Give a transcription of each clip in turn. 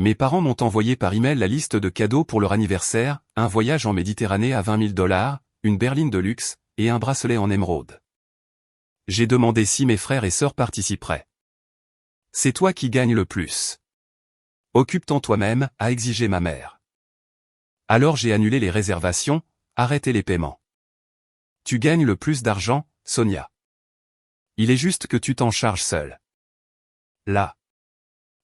Mes parents m'ont envoyé par email la liste de cadeaux pour leur anniversaire, un voyage en Méditerranée à 20 000 $, une berline de luxe, et un bracelet en émeraude. J'ai demandé si mes frères et sœurs participeraient. C'est toi qui gagnes le plus. Occupe-t'en toi-même, a exigé ma mère. Alors j'ai annulé les réservations, arrêté les paiements. Tu gagnes le plus d'argent, Sonia. Il est juste que tu t'en charges seule. La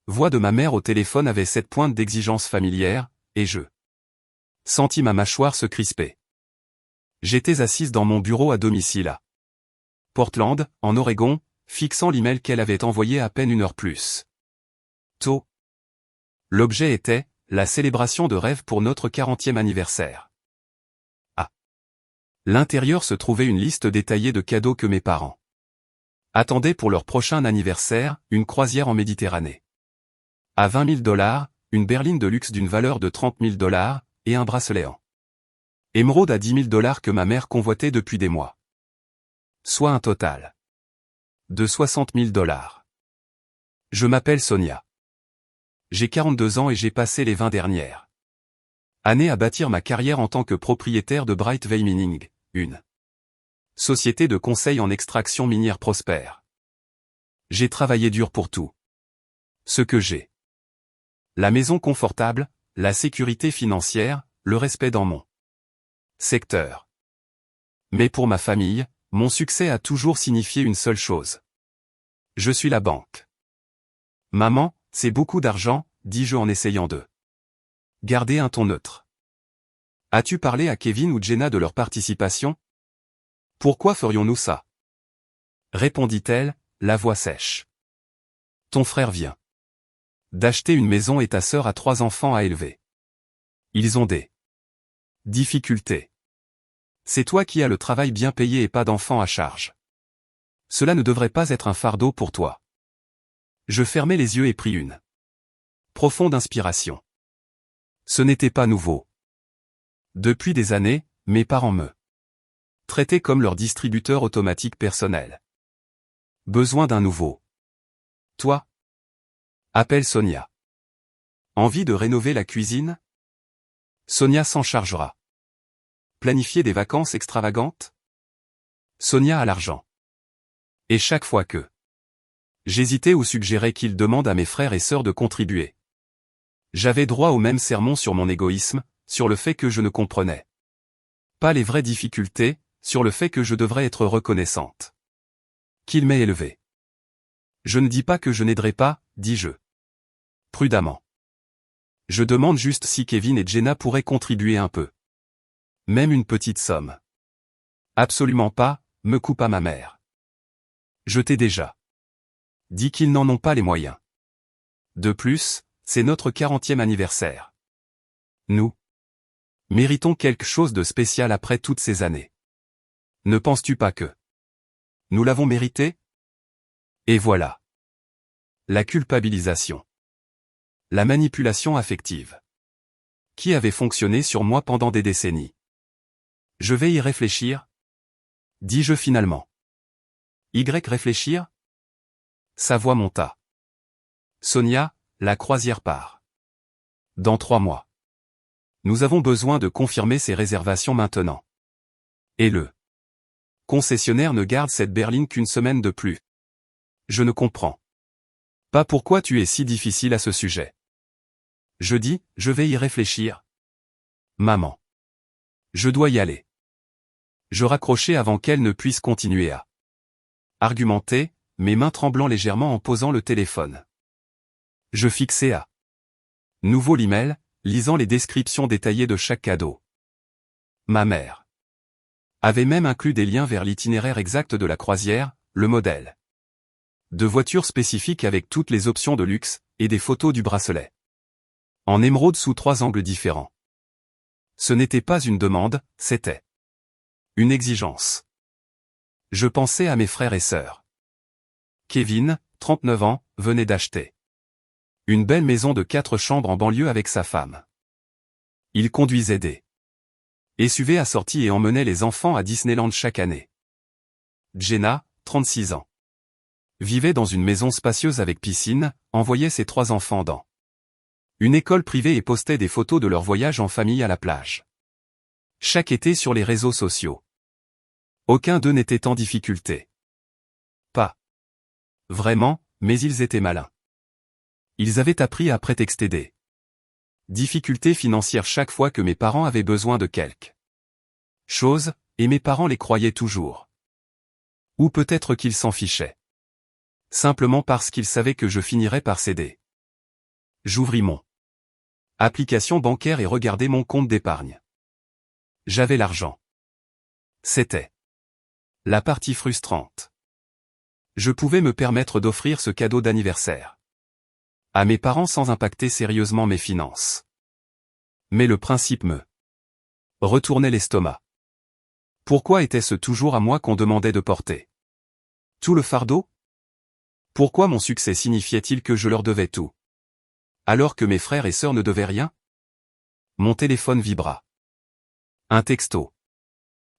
voix de ma mère au téléphone avait cette pointe d'exigence familière, et je sentis ma mâchoire se crisper. J'étais assise dans mon bureau à domicile à Portland, en Oregon, fixant l'email qu'elle avait envoyé à peine une heure plus tôt. L'objet était la célébration de rêve pour notre 40e anniversaire. À l'intérieur se trouvait une liste détaillée de cadeaux que mes parents attendaient pour leur prochain anniversaire, une croisière en Méditerranée. À 20 000 $, une berline de luxe d'une valeur de 30 000 $, et un bracelet en émeraude à 10 000 $ que ma mère convoitait depuis des mois. Soit un total de 60 000 $. Je m'appelle Sonia. J'ai 42 ans et j'ai passé les 20 dernières années à bâtir ma carrière en tant que propriétaire de Brightway Mining, une société de conseil en extraction minière prospère. J'ai travaillé dur pour tout ce que j'ai. La maison confortable, la sécurité financière, le respect dans mon secteur. Mais pour ma famille, mon succès a toujours signifié une seule chose. Je suis la banque. Maman, c'est beaucoup d'argent, dis-je en essayant de garder un ton neutre. As-tu parlé à Kevin ou Jenna de leur participation? Pourquoi ferions-nous ça? Répondit-elle, la voix sèche. Ton frère vient d'acheter une maison et ta sœur a 3 enfants à élever. Ils ont des difficultés. C'est toi qui as le travail bien payé et pas d'enfants à charge. Cela ne devrait pas être un fardeau pour toi. Je fermai les yeux et pris une profonde inspiration. Ce n'était pas nouveau. Depuis des années, mes parents me traitaient comme leur distributeur automatique personnel. Besoin d'un nouveau. Toi? Appelle Sonia. Envie de rénover la cuisine? Sonia s'en chargera. Planifier des vacances extravagantes? Sonia a l'argent. Et chaque fois que j'hésitais ou suggérais qu'il demande à mes frères et sœurs de contribuer, j'avais droit au même sermon sur mon égoïsme, sur le fait que je ne comprenais pas les vraies difficultés, sur le fait que je devrais être reconnaissante qu'il m'ait élevé. Je ne dis pas que je n'aiderai pas, dis-je prudemment. Je demande juste si Kevin et Jenna pourraient contribuer un peu. Même une petite somme. Absolument pas, me coupa ma mère. Je t'ai déjà dit qu'ils n'en ont pas les moyens. De plus, c'est notre 40e anniversaire. Nous méritons quelque chose de spécial après toutes ces années. Ne penses-tu pas que nous l'avons mérité? Et voilà. La culpabilisation. La manipulation affective. Qui avait fonctionné sur moi pendant des décennies. Je vais y réfléchir, dis-je finalement. Réfléchir? Sa voix monta. Sonia, la croisière part. Dans 3 mois. Nous avons besoin de confirmer ces réservations maintenant. Et le concessionnaire ne garde cette berline qu'une semaine de plus. Je ne comprends pas pourquoi tu es si difficile à ce sujet. Je dis, je vais y réfléchir. Maman. Je dois y aller. Je raccrochai avant qu'elle ne puisse continuer à argumenter, mes mains tremblant légèrement en posant le téléphone. Je fixai à nouveau l'email, lisant les descriptions détaillées de chaque cadeau. Ma mère avait même inclus des liens vers l'itinéraire exact de la croisière, le modèle de voiture spécifique avec toutes les options de luxe, et des photos du bracelet. En émeraude sous 3 angles différents. Ce n'était pas une demande, c'était une exigence. Je pensais à mes frères et sœurs. Kevin, 39 ans, venait d'acheter une belle maison de 4 chambres en banlieue avec sa femme. Il conduisait des SUV assortis et emmenait les enfants à Disneyland chaque année. Jenna, 36 ans, vivait dans une maison spacieuse avec piscine, envoyait ses 3 enfants dans Une école privée et postait des photos de leur voyage en famille à la plage. Chaque été sur les réseaux sociaux. Aucun d'eux n'était en difficulté. Pas vraiment, mais ils étaient malins. Ils avaient appris à prétexter des difficultés financières chaque fois que mes parents avaient besoin de quelque chose, et mes parents les croyaient toujours. Ou peut-être qu'ils s'en fichaient. Simplement parce qu'ils savaient que je finirais par céder. J'ouvris mon application bancaire et regardai mon compte d'épargne. J'avais l'argent. C'était la partie frustrante. Je pouvais me permettre d'offrir ce cadeau d'anniversaire à mes parents sans impacter sérieusement mes finances. Mais le principe me retournait l'estomac. Pourquoi était-ce toujours à moi qu'on demandait de porter tout le fardeau? Pourquoi mon succès signifiait-il que je leur devais tout, alors que mes frères et sœurs ne devaient rien? Mon téléphone vibra. Un texto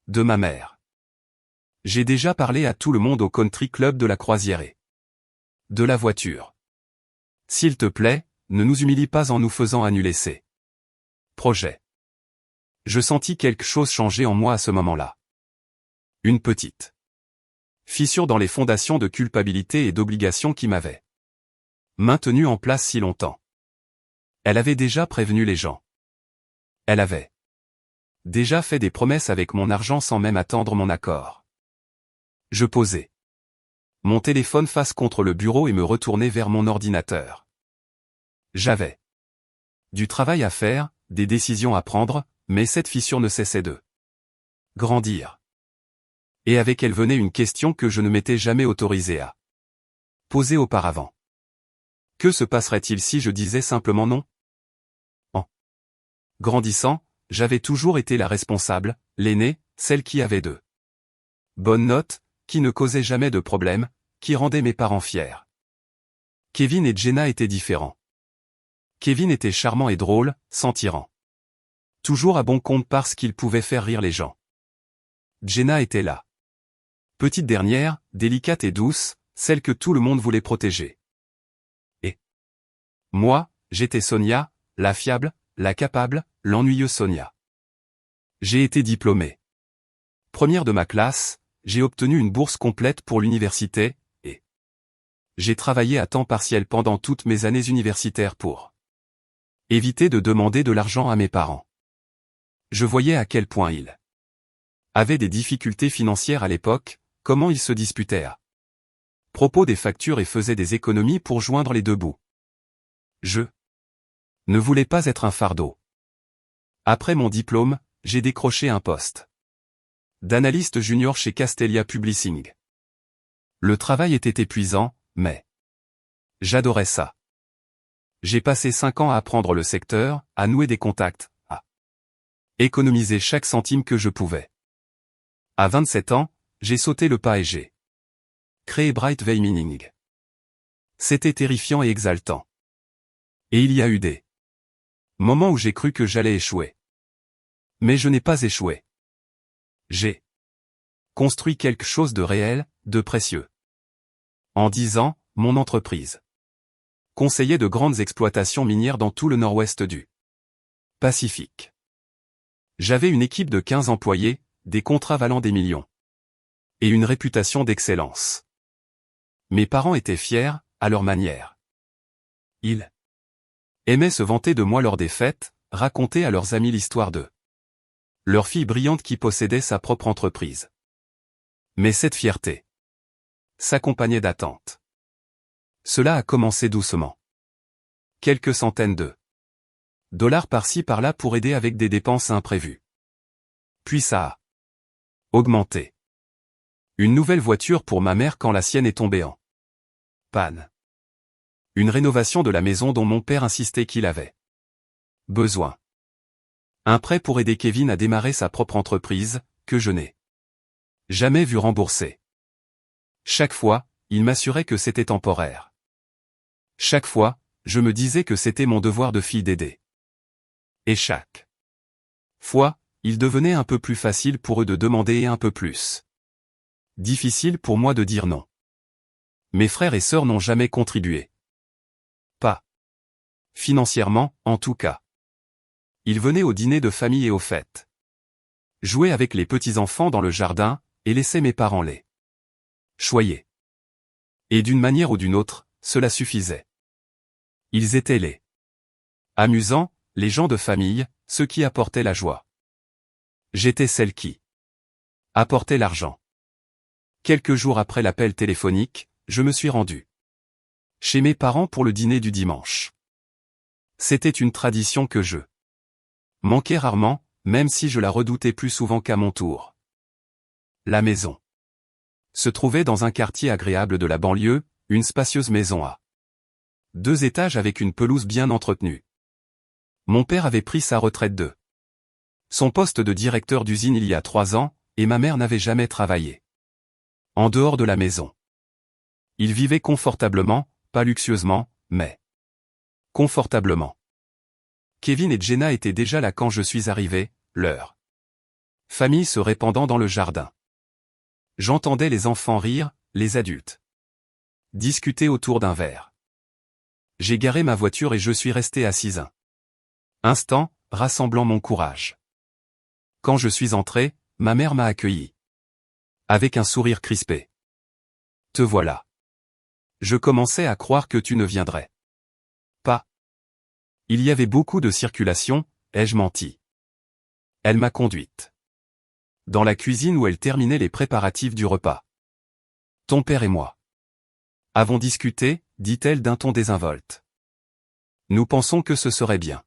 de ma mère. J'ai déjà parlé à tout le monde au country club de la croisière et de la voiture. S'il te plaît, ne nous humilie pas en nous faisant annuler ces projets. Je sentis quelque chose changer en moi à ce moment-là. Une petite fissure dans les fondations de culpabilité et d'obligation qui m'avaient maintenu en place si longtemps. Elle avait déjà prévenu les gens. Elle avait déjà fait des promesses avec mon argent sans même attendre mon accord. Je posai mon téléphone face contre le bureau et me retournai vers mon ordinateur. J'avais du travail à faire, des décisions à prendre, mais cette fissure ne cessait de grandir. Et avec elle venait une question que je ne m'étais jamais autorisé à poser auparavant. Que se passerait-il si je disais simplement non? En grandissant, j'avais toujours été la responsable, l'aînée, celle qui avait de bonnes notes, qui ne causait jamais de problème, qui rendait mes parents fiers. Kevin et Jenna étaient différents. Kevin était charmant et drôle, s'en tirant toujours à bon compte parce qu'il pouvait faire rire les gens. Jenna était là. Petite dernière, délicate et douce, celle que tout le monde voulait protéger. Et moi, j'étais Sonia, la fiable, la capable, l'ennuyeuse Sonia. J'ai été diplômée première de ma classe, j'ai obtenu une bourse complète pour l'université, et j'ai travaillé à temps partiel pendant toutes mes années universitaires pour éviter de demander de l'argent à mes parents. Je voyais à quel point ils avaient des difficultés financières à l'époque, comment ils se disputaient à propos des factures et faisaient des économies pour joindre les deux bouts. Je ne voulais pas être un fardeau. Après mon diplôme, j'ai décroché un poste d'analyste junior chez Castelia Publishing. Le travail était épuisant, mais j'adorais ça. J'ai passé 5 ans à apprendre le secteur, à nouer des contacts, à économiser chaque centime que je pouvais. À 27 ans, j'ai sauté le pas et j'ai créé Bright Way Mining. C'était terrifiant et exaltant. Et il y a eu des moments où j'ai cru que j'allais échouer. Mais je n'ai pas échoué. J'ai construit quelque chose de réel, de précieux. En 10 ans, mon entreprise conseillait de grandes exploitations minières dans tout le nord-ouest du Pacifique. J'avais une équipe de 15 employés, des contrats valant des millions. Et une réputation d'excellence. Mes parents étaient fiers, à leur manière. Ils aimaient se vanter de moi lors des fêtes, raconter à leurs amis l'histoire de leur fille brillante qui possédait sa propre entreprise. Mais cette fierté s'accompagnait d'attentes. Cela a commencé doucement. Quelques centaines de dollars par-ci par-là pour aider avec des dépenses imprévues. Puis ça a augmenté. Une nouvelle voiture pour ma mère quand la sienne est tombée en panne. Une rénovation de la maison dont mon père insistait qu'il avait besoin. Un prêt pour aider Kevin à démarrer sa propre entreprise, que je n'ai jamais vu rembourser. Chaque fois, il m'assurait que c'était temporaire. Chaque fois, je me disais que c'était mon devoir de fille d'aider. Et chaque fois, il devenait un peu plus facile pour eux de demander et un peu plus difficile pour moi de dire non. Mes frères et sœurs n'ont jamais contribué. Pas Financièrement, en tout cas. Il venait au dîner de famille et aux fêtes. Jouait avec les petits-enfants dans le jardin, et laissait mes parents les choyer. Et d'une manière ou d'une autre, cela suffisait. Ils étaient les amusants, les gens de famille, ceux qui apportaient la joie. J'étais celle qui apportait l'argent. Quelques jours après l'appel téléphonique, je me suis rendu chez mes parents pour le dîner du dimanche. C'était une tradition que je manquais rarement, même si je la redoutais plus souvent qu'à mon tour. La maison se trouvait dans un quartier agréable de la banlieue, une spacieuse maison à 2 étages avec une pelouse bien entretenue. Mon père avait pris sa retraite de son poste de directeur d'usine il y a 3 ans, et ma mère n'avait jamais travaillé en dehors de la maison. Ils vivaient confortablement, pas luxueusement, mais confortablement. Kevin et Jenna étaient déjà là quand je suis arrivé, leur famille se répandant dans le jardin. J'entendais les enfants rire, les adultes discuter autour d'un verre. J'ai garé ma voiture et je suis resté assis un instant, rassemblant mon courage. Quand je suis entré, ma mère m'a accueilli avec un sourire crispé. Te voilà. Je commençais à croire que tu ne viendrais pas. Il y avait beaucoup de circulation, ai-je menti. Elle m'a conduite dans la cuisine où elle terminait les préparatifs du repas. Ton père et moi avons discuté, dit-elle d'un ton désinvolte. Nous pensons que ce serait bien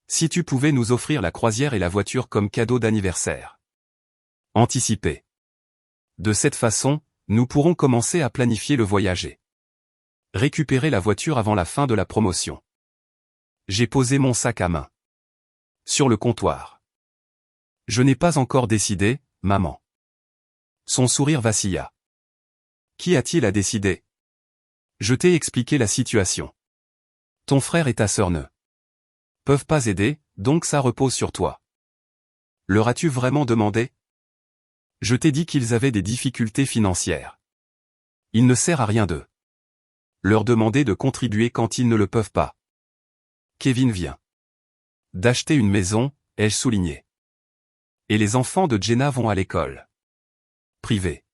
si tu pouvais nous offrir la croisière et la voiture comme cadeau d'anniversaire anticipé. De cette façon, nous pourrons commencer à planifier le voyage et récupérer la voiture avant la fin de la promotion. J'ai posé mon sac à main sur le comptoir. Je n'ai pas encore décidé, maman. Son sourire vacilla. Qui a-t-il à décider? Je t'ai expliqué la situation. Ton frère et ta sœur ne peuvent pas aider, donc ça repose sur toi. Leur as-tu vraiment demandé? Je t'ai dit qu'ils avaient des difficultés financières. Il ne sert à rien de leur demander de contribuer quand ils ne le peuvent pas. Kevin vient d'acheter une maison, ai-je souligné. Et les enfants de Jenna vont à l'école privée.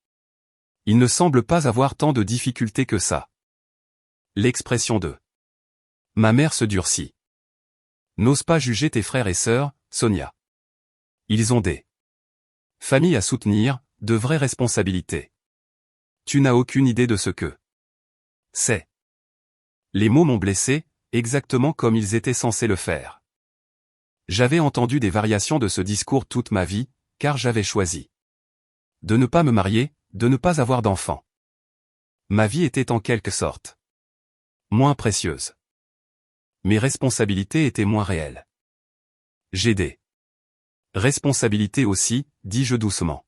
Il ne semble pas avoir tant de difficultés que ça. L'expression de ma mère se durcit. N'ose pas juger tes frères et sœurs, Sonia. Ils ont des familles à soutenir, de vraies responsabilités. Tu n'as aucune idée de ce que c'est. Les mots m'ont blessé, exactement comme ils étaient censés le faire. J'avais entendu des variations de ce discours toute ma vie, car j'avais choisi de ne pas me marier, de ne pas avoir d'enfants. Ma vie était en quelque sorte moins précieuse. Mes responsabilités étaient moins réelles. J'ai des responsabilités aussi, dis-je doucement.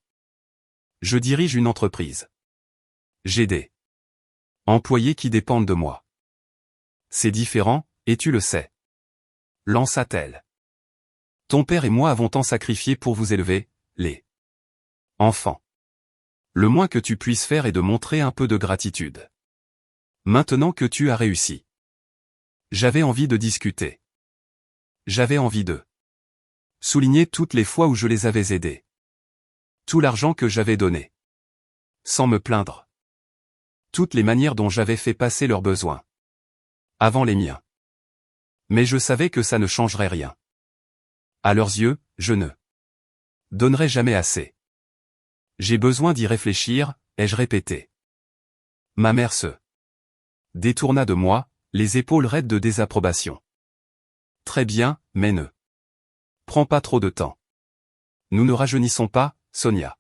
Je dirige une entreprise. J'ai des employés qui dépendent de moi. C'est différent, et tu le sais. Lança-t-elle. Ton père et moi avons tant sacrifié pour vous élever, les enfants. Le moins que tu puisses faire est de montrer un peu de gratitude. Maintenant que tu as réussi. J'avais envie de discuter. J'avais envie de souligner toutes les fois où je les avais aidés. Tout l'argent que j'avais donné. Sans me plaindre. Toutes les manières dont j'avais fait passer leurs besoins. Avant les miens. Mais je savais que ça ne changerait rien. À leurs yeux, je ne donnerai jamais assez. J'ai besoin d'y réfléchir, ai-je répété. Ma mère se détourna de moi, les épaules raides de désapprobation. Très bien, mais ne prends pas trop de temps. Nous ne rajeunissons pas, Sonia.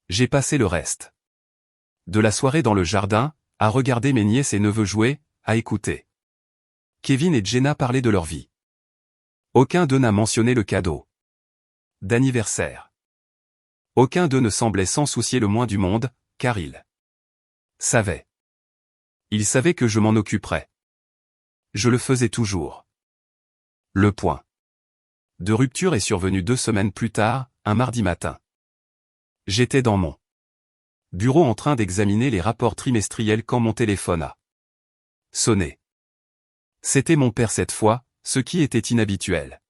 J'ai passé le reste de la soirée dans le jardin, à regarder mes nièces et neveux jouer, à écouter Kevin et Jenna parler de leur vie. Aucun d'eux n'a mentionné le cadeau d'anniversaire. Aucun d'eux ne semblait s'en soucier le moins du monde, car ils savaient. Ils savaient que je m'en occuperais. Je le faisais toujours. Le point de rupture est survenu 2 semaines plus tard, un mardi matin. J'étais dans mon bureau en train d'examiner les rapports trimestriels quand mon téléphone a sonné. C'était mon père cette fois, ce qui était inhabituel.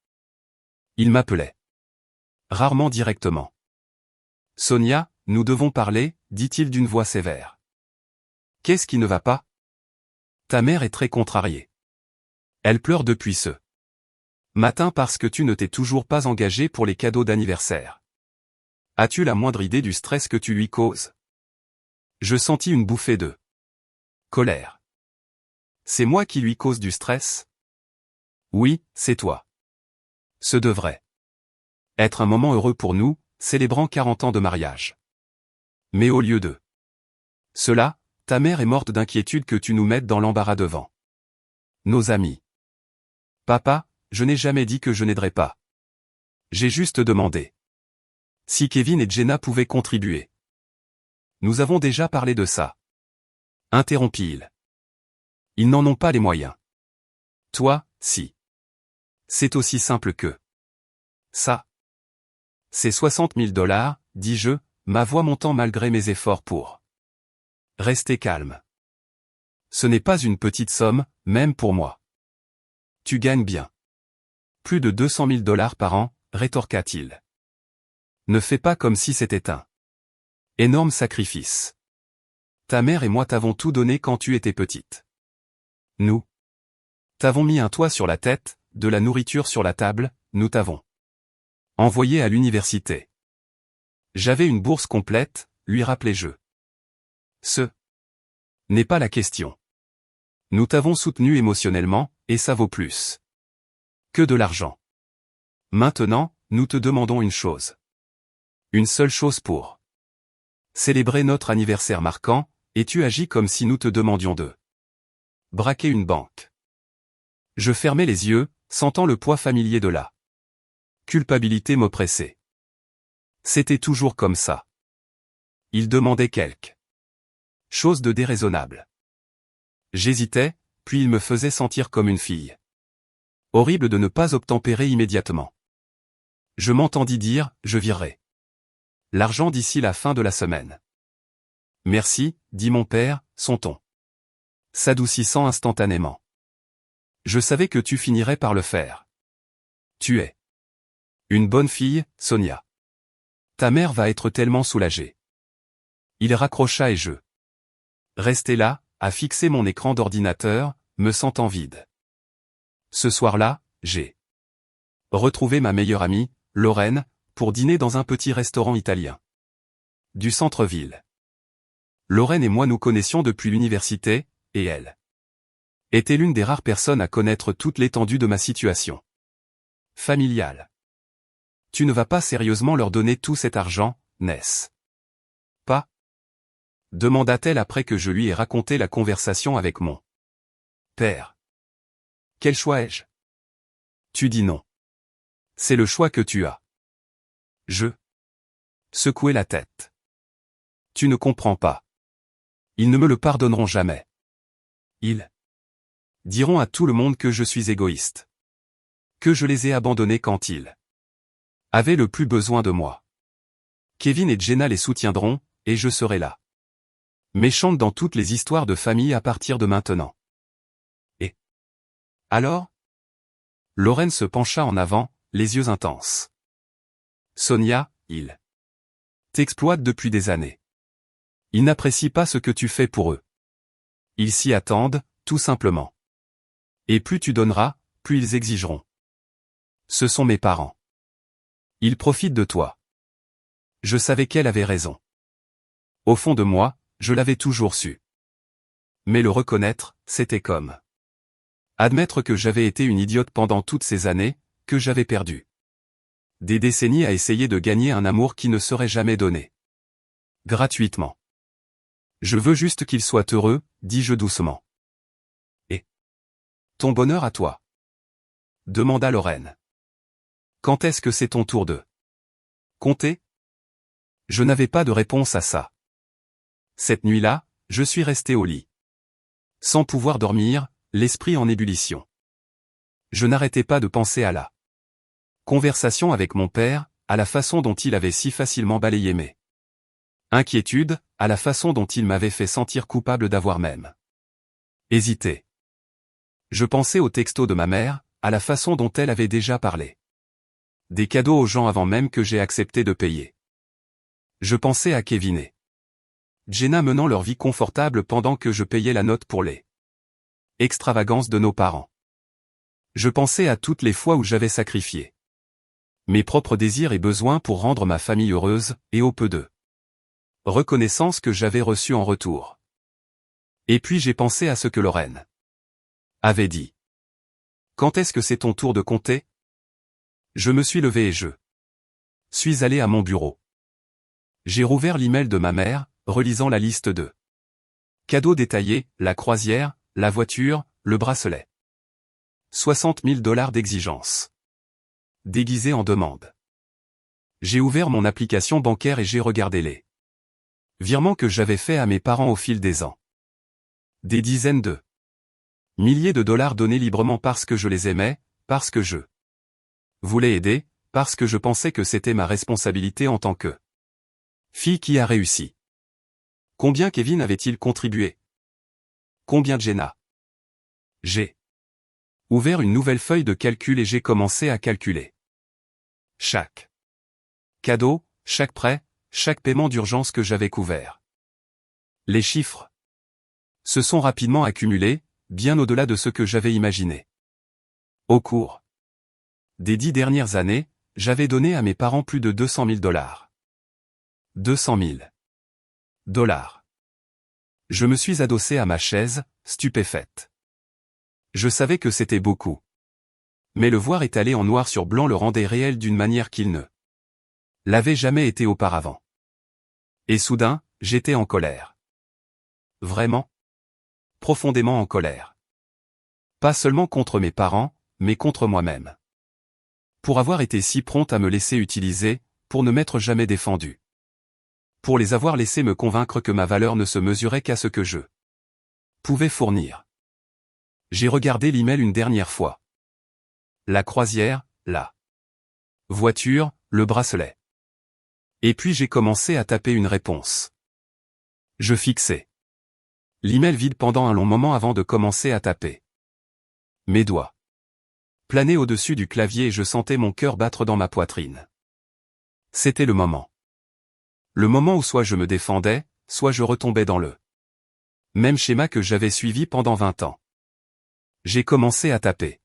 Il m'appelait. Rarement directement. Sonia, nous devons parler, dit-il d'une voix sévère. Qu'est-ce qui ne va pas? Ta mère est très contrariée. Elle pleure depuis ce matin parce que tu ne t'es toujours pas engagé pour les cadeaux d'anniversaire. As-tu la moindre idée du stress que tu lui causes? Je sentis une bouffée de colère. C'est moi qui lui cause du stress? Oui, c'est toi. Ce devrait être un moment heureux pour nous, célébrant 40 ans de mariage. Mais au lieu de cela, ta mère est morte d'inquiétude que tu nous mettes dans l'embarras devant nos amis. Papa, je n'ai jamais dit que je n'aiderais pas. J'ai juste demandé si Kevin et Jenna pouvaient contribuer. Nous avons déjà parlé de ça. Interrompit-il. Ils n'en ont pas les moyens. Toi, si. C'est aussi simple que ça. C'est 60 000 $, dis-je, ma voix montant malgré mes efforts pour rester calme. Ce n'est pas une petite somme, même pour moi. Tu gagnes bien. Plus de 200 000 $ par an, rétorqua-t-il. Ne fais pas comme si c'était un énorme sacrifice. Ta mère et moi t'avons tout donné quand tu étais petite. Nous t'avons mis un toit sur la tête, de la nourriture sur la table, nous t'avons envoyé à l'université. J'avais une bourse complète, lui rappelai-je. Ce n'est pas la question. Nous t'avons soutenu émotionnellement, et ça vaut plus que de l'argent. Maintenant, nous te demandons une chose. Une seule chose pour célébrer notre anniversaire marquant, et tu agis comme si nous te demandions de braquer une banque. Je fermai les yeux, sentant le poids familier de la culpabilité m'oppresser. C'était toujours comme ça. Il demandait quelque chose de déraisonnable. J'hésitais, puis il me faisait sentir comme une fille. Horrible de ne pas obtempérer immédiatement. Je m'entendis dire, je virerai l'argent d'ici la fin de la semaine. Merci, dit mon père, son ton s'adoucissant instantanément. Je savais que tu finirais par le faire. Tu es une bonne fille, Sonia. Ta mère va être tellement soulagée. Il raccrocha et je restai là, à fixer mon écran d'ordinateur, me sentant vide. Ce soir-là, j'ai retrouvé ma meilleure amie, Lorraine, pour dîner dans un petit restaurant italien du centre-ville. Lorraine et moi nous connaissions depuis l'université, et elle était l'une des rares personnes à connaître toute l'étendue de ma situation familiale. Tu ne vas pas sérieusement leur donner tout cet argent, n'est-ce pas? Demanda-t-elle après que je lui ai raconté la conversation avec mon père. Quel choix ai-je? Tu dis non. C'est le choix que tu as. Je secouai la tête. Tu ne comprends pas. Ils ne me le pardonneront jamais. Ils diront à tout le monde que je suis égoïste. Que je les ai abandonnés quand ils avaient le plus besoin de moi. Kevin et Jenna les soutiendront, et je serai là. Méchante dans toutes les histoires de famille à partir de maintenant. Et alors? Lorraine se pencha en avant, les yeux intenses. Sonia, ils t'exploitent depuis des années. Ils n'apprécient pas ce que tu fais pour eux. Ils s'y attendent, tout simplement. Et plus tu donneras, plus ils exigeront. Ce sont mes parents. Ils profitent de toi. Je savais qu'elle avait raison. Au fond de moi, je l'avais toujours su. Mais le reconnaître, c'était comme admettre que j'avais été une idiote pendant toutes ces années, que j'avais perdu des décennies à essayer de gagner un amour qui ne serait jamais donné gratuitement. Je veux juste qu'il soit heureux, dis-je doucement. Et ton bonheur à toi? Demanda Lorraine. Quand est-ce que c'est ton tour de compter? Je n'avais pas de réponse à ça. Cette nuit-là, je suis resté au lit. Sans pouvoir dormir, l'esprit en ébullition. Je n'arrêtais pas de penser à la conversation avec mon père, à la façon dont il avait si facilement balayé mes inquiétudes, à la façon dont il m'avait fait sentir coupable d'avoir même hésité. Je pensais aux textos de ma mère, à la façon dont elle avait déjà parlé. Des cadeaux aux gens avant même que j'ai accepté de payer. Je pensais à Kevin et Jenna menant leur vie confortable pendant que je payais la note pour les extravagances de nos parents. Je pensais à toutes les fois où j'avais sacrifié mes propres désirs et besoins pour rendre ma famille heureuse, et au peu de reconnaissance que j'avais reçue en retour. Et puis j'ai pensé à ce que Lorraine avait dit. Quand est-ce que c'est ton tour de compter? Je me suis levé et je suis allé à mon bureau. J'ai rouvert l'email de ma mère, relisant la liste de cadeaux détaillés, la croisière, la voiture, le bracelet. 60 000 $ d'exigence. Déguisé en demande. J'ai ouvert mon application bancaire et j'ai regardé les virements que j'avais faits à mes parents au fil des ans. Des dizaines de milliers de dollars donnés librement parce que je les aimais, parce que je voulais aider, parce que je pensais que c'était ma responsabilité en tant que fille qui a réussi. Combien Kevin avait-il contribué? Combien Jenna? J'ai ouvert une nouvelle feuille de calcul et j'ai commencé à calculer chaque cadeau, chaque prêt, chaque paiement d'urgence que j'avais couvert. Les chiffres se sont rapidement accumulés, bien au-delà de ce que j'avais imaginé. Au cours des 10 dernières années, j'avais donné à mes parents plus de 200 000 $. 200 000 $. Je me suis adossé à ma chaise, stupéfaite. Je savais que c'était beaucoup. Mais le voir étalé en noir sur blanc le rendait réel d'une manière qu'il ne l'avait jamais été auparavant. Et soudain, j'étais en colère. Vraiment? Profondément en colère. Pas seulement contre mes parents, mais contre moi-même. Pour avoir été si prompt à me laisser utiliser, pour ne m'être jamais défendu. Pour les avoir laissés me convaincre que ma valeur ne se mesurait qu'à ce que je pouvais fournir. J'ai regardé l'email une dernière fois. La croisière, la voiture, le bracelet. Et puis j'ai commencé à taper une réponse. Je fixais l'email vide pendant un long moment avant de commencer à taper. Mes doigts planaient au-dessus du clavier et je sentais mon cœur battre dans ma poitrine. C'était le moment. Le moment où soit je me défendais, soit je retombais dans le même schéma que j'avais suivi pendant 20 ans. J'ai commencé à taper.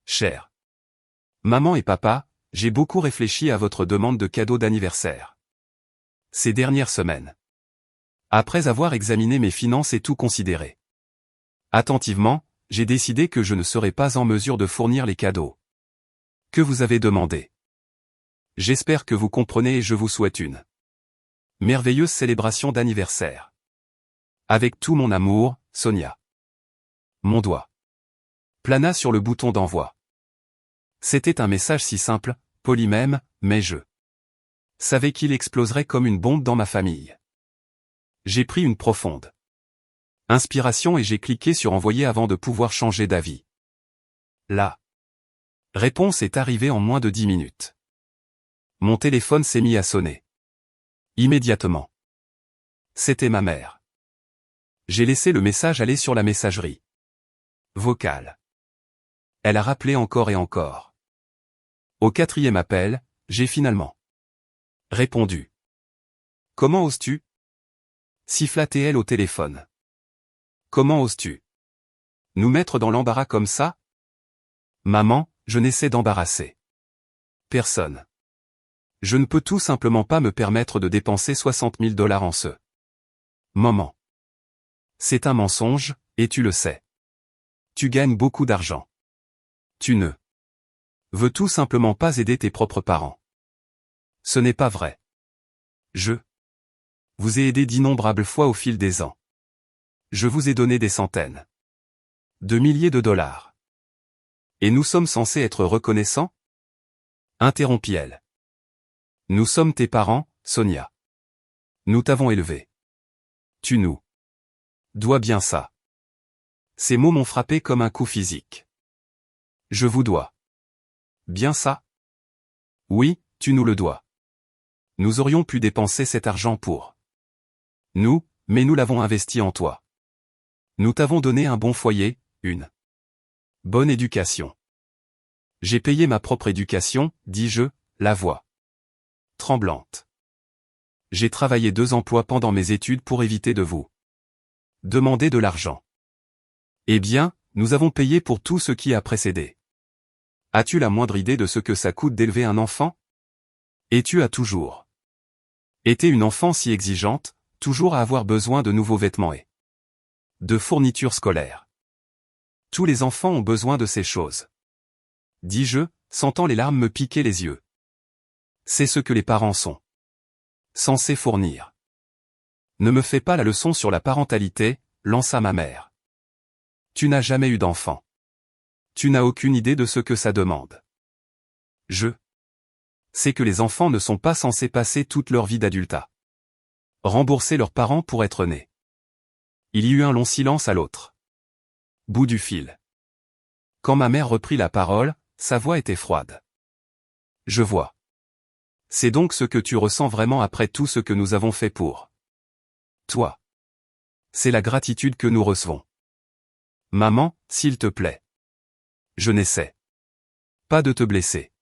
Cher maman et papa, j'ai beaucoup réfléchi à votre demande de cadeau d'anniversaire. Ces dernières semaines. Après avoir examiné mes finances et tout considéré attentivement, j'ai décidé que je ne serais pas en mesure de fournir les cadeaux que vous avez demandés. J'espère que vous comprenez et je vous souhaite une merveilleuse célébration d'anniversaire. Avec tout mon amour, Sonia. Mon doigt plana sur le bouton d'envoi. C'était un message si simple, poli même, mais je savais qu'il exploserait comme une bombe dans ma famille. J'ai pris une profonde inspiration et j'ai cliqué sur envoyer avant de pouvoir changer d'avis. La réponse est arrivée en moins de 10 minutes. Mon téléphone s'est mis à sonner. Immédiatement. C'était ma mère. J'ai laissé le message aller sur la messagerie vocale. Elle a rappelé encore et encore. Au 4e appel, j'ai finalement répondu. Comment oses-tu? Siffla-t-elle au téléphone. Comment oses-tu nous mettre dans l'embarras comme ça? Maman, je n'essaie d'embarrasser personne. Je ne peux tout simplement pas me permettre de dépenser 60 000 $ en ce moment. C'est un mensonge, et tu le sais. Tu gagnes beaucoup d'argent. Tu ne veux tout simplement pas aider tes propres parents. Ce n'est pas vrai. Je vous ai aidé d'innombrables fois au fil des ans. Je vous ai donné des centaines de milliers de dollars. Et nous sommes censés être reconnaissants? Interrompit-elle. Nous sommes tes parents, Sonia. Nous t'avons élevé. Tu nous dois bien ça. Ces mots m'ont frappé comme un coup physique. Je vous dois bien ça? Oui, tu nous le dois. Nous aurions pu dépenser cet argent pour nous, mais nous l'avons investi en toi. Nous t'avons donné un bon foyer, une Bonne éducation. J'ai payé ma propre éducation, dis-je, la voix tremblante. J'ai travaillé 2 emplois pendant mes études pour éviter de vous demander de l'argent. Eh bien, nous avons payé pour tout ce qui a précédé. As-tu la moindre idée de ce que ça coûte d'élever un enfant? Et tu as toujours été une enfant si exigeante, toujours à avoir besoin de nouveaux vêtements et de fournitures scolaires. Tous les enfants ont besoin de ces choses. Dis-je, sentant les larmes me piquer les yeux. C'est ce que les parents sont censés fournir. Ne me fais pas la leçon sur la parentalité, lança ma mère. Tu n'as jamais eu d'enfant. Tu n'as aucune idée de ce que ça demande. Je sais que les enfants ne sont pas censés passer toute leur vie d'adulte à rembourser leurs parents pour être nés. Il y eut un long silence à l'autre bout du fil. Quand ma mère reprit la parole, sa voix était froide. Je vois. C'est donc ce que tu ressens vraiment après tout ce que nous avons fait pour toi. C'est la gratitude que nous recevons. Maman, s'il te plaît. Je n'essaie pas de te blesser.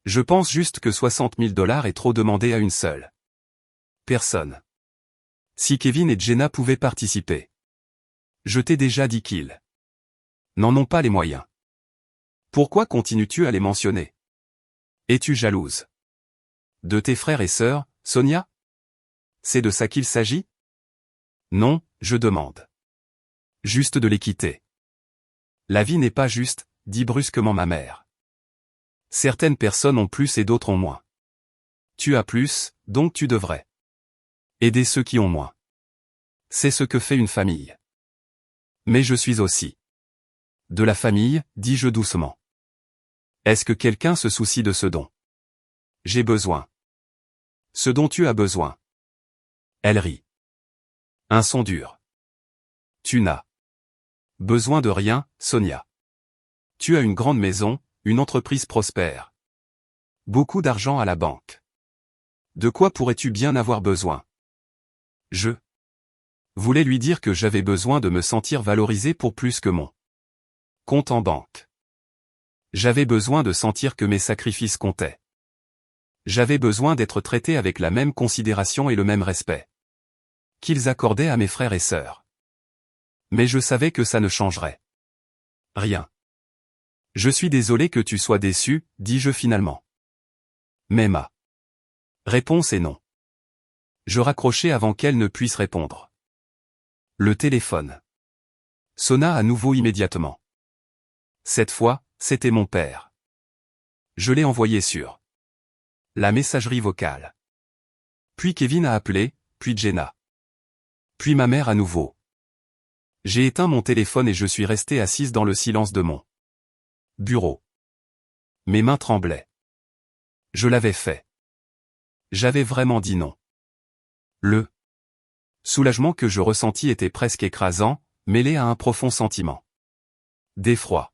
Je pense juste que 60 000 $ est trop demandé à une seule personne. Si Kevin et Jenna pouvaient participer. Je t'ai déjà dit qu'ils n'en ont pas les moyens. Pourquoi continues-tu à les mentionner? Es-tu jalouse de tes frères et sœurs, Sonia? C'est de ça qu'il s'agit? Non, je demande juste de l'équité. La vie n'est pas juste, dit brusquement ma mère. Certaines personnes ont plus et d'autres ont moins. Tu as plus, donc tu devrais aider ceux qui ont moins. C'est ce que fait une famille. Mais je suis aussi de la famille, dis-je doucement. Est-ce que quelqu'un se soucie de ce dont j'ai besoin? Ce dont tu as besoin. Elle rit. Un son dur. Tu n'as besoin de rien, Sonia. Tu as une grande maison, une entreprise prospère. Beaucoup d'argent à la banque. De quoi pourrais-tu bien avoir besoin? Je voulais lui dire que j'avais besoin de me sentir valorisé pour plus que mon compte en banque. J'avais besoin de sentir que mes sacrifices comptaient. J'avais besoin d'être traité avec la même considération et le même respect qu'ils accordaient à mes frères et sœurs. Mais je savais que ça ne changerait rien. Je suis désolé que tu sois déçu, dis-je finalement. Mais ma réponse est non. Je raccrochai avant qu'elle ne puisse répondre. Le téléphone sonna à nouveau immédiatement. Cette fois, c'était mon père. Je l'ai envoyé sur la messagerie vocale. Puis Kevin a appelé, puis Jenna. Puis ma mère à nouveau. J'ai éteint mon téléphone et je suis resté assise dans le silence de mon bureau. Mes mains tremblaient. Je l'avais fait. J'avais vraiment dit non. Le soulagement que je ressentis était presque écrasant, mêlé à un profond sentiment d'effroi.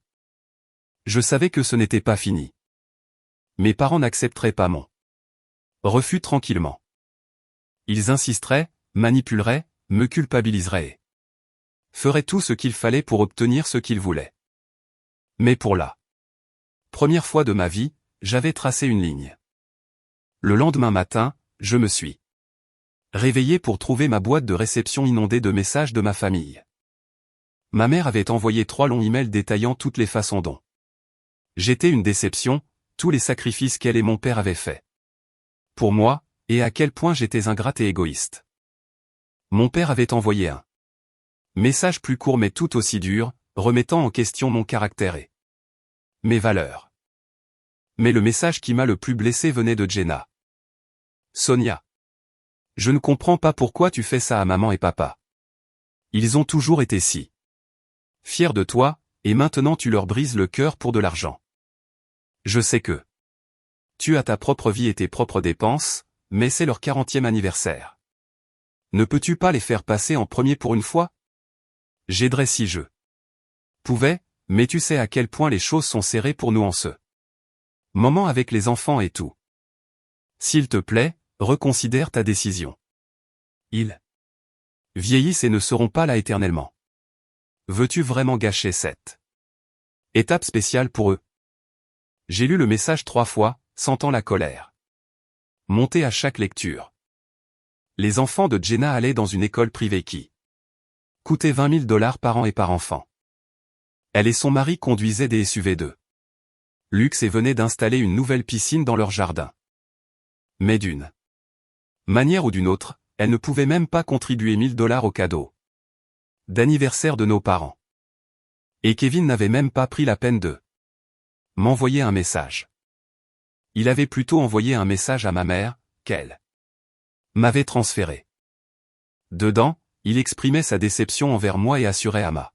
Je savais que ce n'était pas fini. Mes parents n'accepteraient pas mon refus tranquillement. Ils insisteraient, manipuleraient, me culpabiliseraient et feraient tout ce qu'il fallait pour obtenir ce qu'ils voulaient. Mais pour la première fois de ma vie, j'avais tracé une ligne. Le lendemain matin, je me suis réveillé pour trouver ma boîte de réception inondée de messages de ma famille. Ma mère avait envoyé 3 longs emails détaillant toutes les façons dont j'étais une déception, tous les sacrifices qu'elle et mon père avaient faits pour moi, et à quel point j'étais ingrate et égoïste. Mon père avait envoyé un message plus court mais tout aussi dur, remettant en question mon caractère et mes valeurs. Mais le message qui m'a le plus blessé venait de Jenna. Sonia. Je ne comprends pas pourquoi tu fais ça à maman et papa. Ils ont toujours été si fiers de toi, et maintenant tu leur brises le cœur pour de l'argent. Je sais que tu as ta propre vie et tes propres dépenses, mais c'est leur 40e anniversaire. Ne peux-tu pas les faire passer en premier pour une fois? J'aiderais si je pouvais, mais tu sais à quel point les choses sont serrées pour nous en ce moment avec les enfants et tout. S'il te plaît, reconsidère ta décision. Ils vieillissent et ne seront pas là éternellement. Veux-tu vraiment gâcher cette Étape spéciale pour eux. J'ai lu le message 3 fois, sentant la colère monter à chaque lecture. Les enfants de Jenna allaient dans une école privée qui coûtait 20 000 $ par an et par enfant. Elle et son mari conduisaient des SUV de luxe et venaient d'installer une nouvelle piscine dans leur jardin. Mais d'une manière ou d'une autre, elle ne pouvait même pas contribuer 1 000 $ au cadeau d'anniversaire de nos parents. Et Kevin n'avait même pas pris la peine de m'envoyer un message. Il avait plutôt envoyé un message à ma mère, qu'elle m'avait transféré. Dedans, il exprimait sa déception envers moi et assurait à ma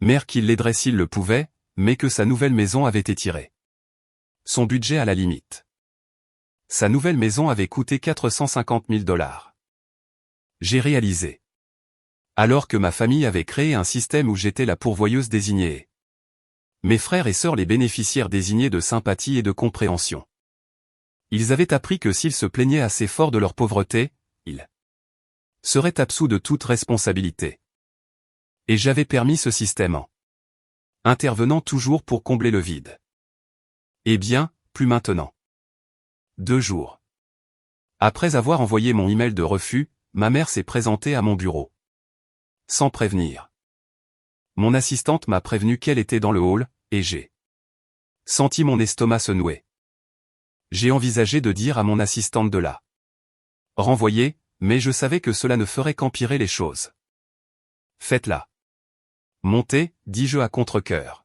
mère qu'il l'aiderait s'il le pouvait, mais que sa nouvelle maison avait étiré son budget à la limite. Sa nouvelle maison avait coûté 450 000 $. J'ai réalisé. Alors que ma famille avait créé un système où j'étais la pourvoyeuse désignée. Mes frères et sœurs les bénéficiaires désignés de sympathie et de compréhension. Ils avaient appris que s'ils se plaignaient assez fort de leur pauvreté, ils seraient absous de toute responsabilité. Et j'avais permis ce système en intervenant toujours pour combler le vide. Eh bien, plus maintenant. 2 jours après avoir envoyé mon email de refus, ma mère s'est présentée à mon bureau. Sans prévenir. Mon assistante m'a prévenu qu'elle était dans le hall, et j'ai senti mon estomac se nouer. J'ai envisagé de dire à mon assistante de la renvoyer, mais je savais que cela ne ferait qu'empirer les choses. Faites-la. Montez, dis-je à contre-cœur.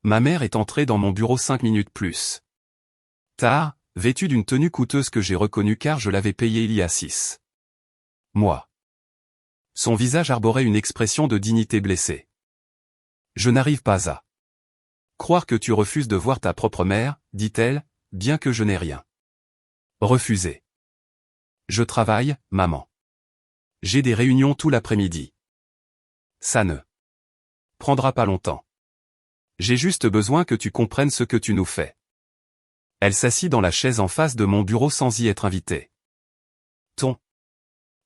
Ma mère est entrée dans mon bureau 5 minutes plus tard, vêtue d'une tenue coûteuse que j'ai reconnue car je l'avais payée il y a 6 mois. Son visage arborait une expression de dignité blessée. Je n'arrive pas à croire que tu refuses de voir ta propre mère, dit-elle, bien que je n'ai rien refusé. Je travaille, maman. J'ai des réunions tout l'après-midi. Ça ne prendra pas longtemps. J'ai juste besoin que tu comprennes ce que tu nous fais. Elle s'assit dans la chaise en face de mon bureau sans y être invitée. Ton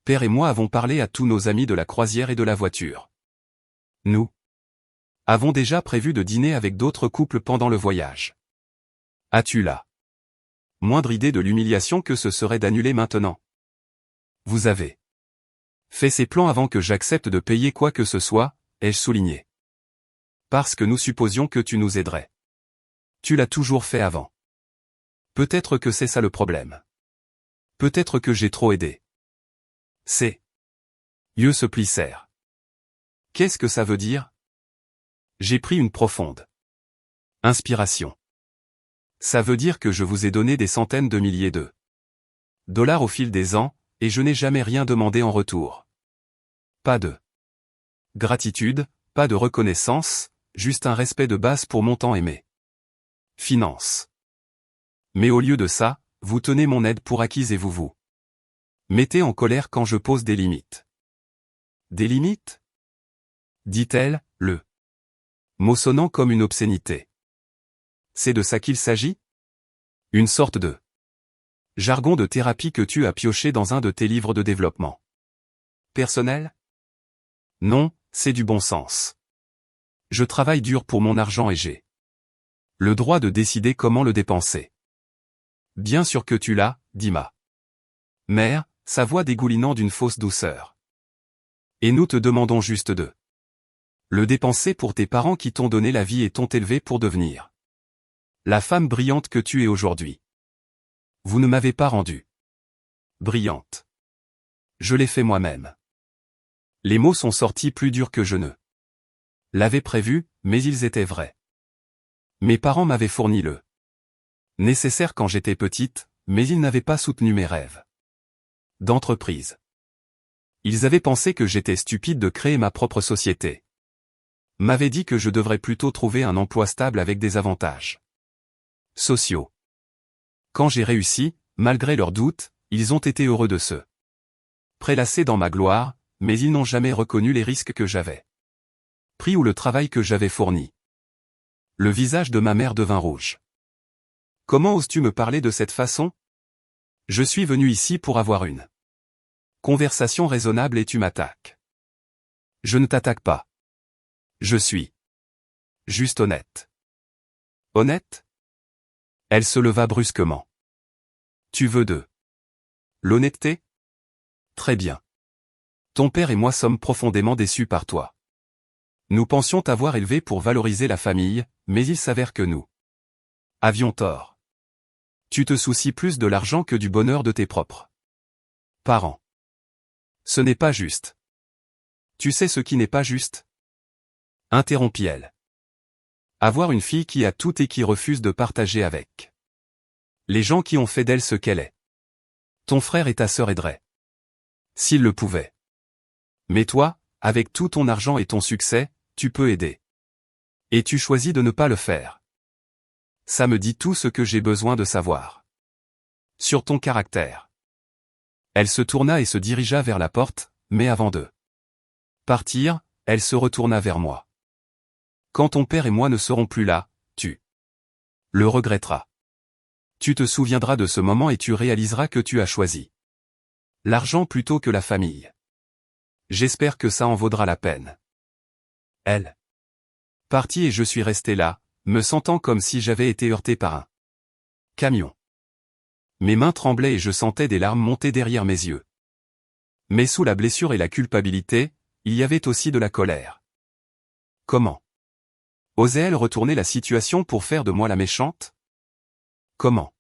père et moi avons parlé à tous nos amis de la croisière et de la voiture. Nous avons déjà prévu de dîner avec d'autres couples pendant le voyage. As-tu la moindre idée de l'humiliation que ce serait d'annuler maintenant? Vous avez fait ces plans avant que j'accepte de payer quoi que ce soit, ai-je souligné. Parce que nous supposions que tu nous aiderais. Tu l'as toujours fait avant. Peut-être que c'est ça le problème. Peut-être que j'ai trop aidé. Ses yeux se plissèrent. Qu'est-ce que ça veut dire? J'ai pris une profonde inspiration. Ça veut dire que je vous ai donné des centaines de milliers de dollars au fil des ans, et je n'ai jamais rien demandé en retour. Pas de gratitude, pas de reconnaissance, juste un respect de base pour mon temps et mes finances. Mais au lieu de ça, vous tenez mon aide pour acquise et vous mettez en colère quand je pose des limites. Des limites? Dit-elle, le mot sonnant comme une obscénité. C'est de ça qu'il s'agit? Une sorte de jargon de thérapie que tu as pioché dans un de tes livres de développement personnel? Non, c'est du bon sens. Je travaille dur pour mon argent et j'ai le droit de décider comment le dépenser. Bien sûr que tu l'as, dit ma mère, sa voix dégoulinant d'une fausse douceur. Et nous te demandons juste de le dépenser pour tes parents qui t'ont donné la vie et t'ont élevé pour devenir la femme brillante que tu es aujourd'hui. Vous ne m'avez pas rendue brillante. Je l'ai fait moi-même. Les mots sont sortis plus durs que je ne l'avais prévu, mais ils étaient vrais. Mes parents m'avaient fourni le nécessaire quand j'étais petite, mais ils n'avaient pas soutenu mes rêves d'entreprise. Ils avaient pensé que j'étais stupide de créer ma propre société. M'avaient dit que je devrais plutôt trouver un emploi stable avec des avantages sociaux. Quand j'ai réussi, malgré leurs doutes, ils ont été heureux de se prélasser dans ma gloire, mais ils n'ont jamais reconnu les risques que j'avais pris ou le travail que j'avais fourni. Le visage de ma mère devint rouge. Comment oses-tu me parler de cette façon? Je suis venu ici pour avoir une conversation raisonnable et tu m'attaques. Je ne t'attaque pas. Je juste honnête. Honnête? Elle se leva brusquement. Tu veux de l'honnêteté? Très bien. Ton père et moi sommes profondément déçus par toi. Nous pensions t'avoir élevé pour valoriser la famille, mais il s'avère que nous avions tort. Tu te soucies plus de l'argent que du bonheur de tes propres parents. Ce n'est pas juste. Tu sais ce qui n'est pas juste? Interrompit-elle. Avoir une fille qui a tout et qui refuse de partager avec les gens qui ont fait d'elle ce qu'elle est. Ton frère et ta sœur aideraient. S'ils le pouvaient. Mais toi, avec tout ton argent et ton succès, tu peux aider. Et tu choisis de ne pas le faire. Ça me dit tout ce que j'ai besoin de savoir. Sur ton caractère. Elle se tourna et se dirigea vers la porte, mais avant de partir, elle se retourna vers moi. Quand ton père et moi ne serons plus là, tu le regretteras. Tu te souviendras de ce moment et tu réaliseras que tu as choisi l'argent plutôt que la famille. J'espère que ça en vaudra la peine. Elle partit et je suis resté là, me sentant comme si j'avais été heurté par un camion. Mes mains tremblaient et je sentais des larmes monter derrière mes yeux. Mais sous la blessure et la culpabilité, il y avait aussi de la colère. Comment osait-elle retourner la situation pour faire de moi la méchante? Comment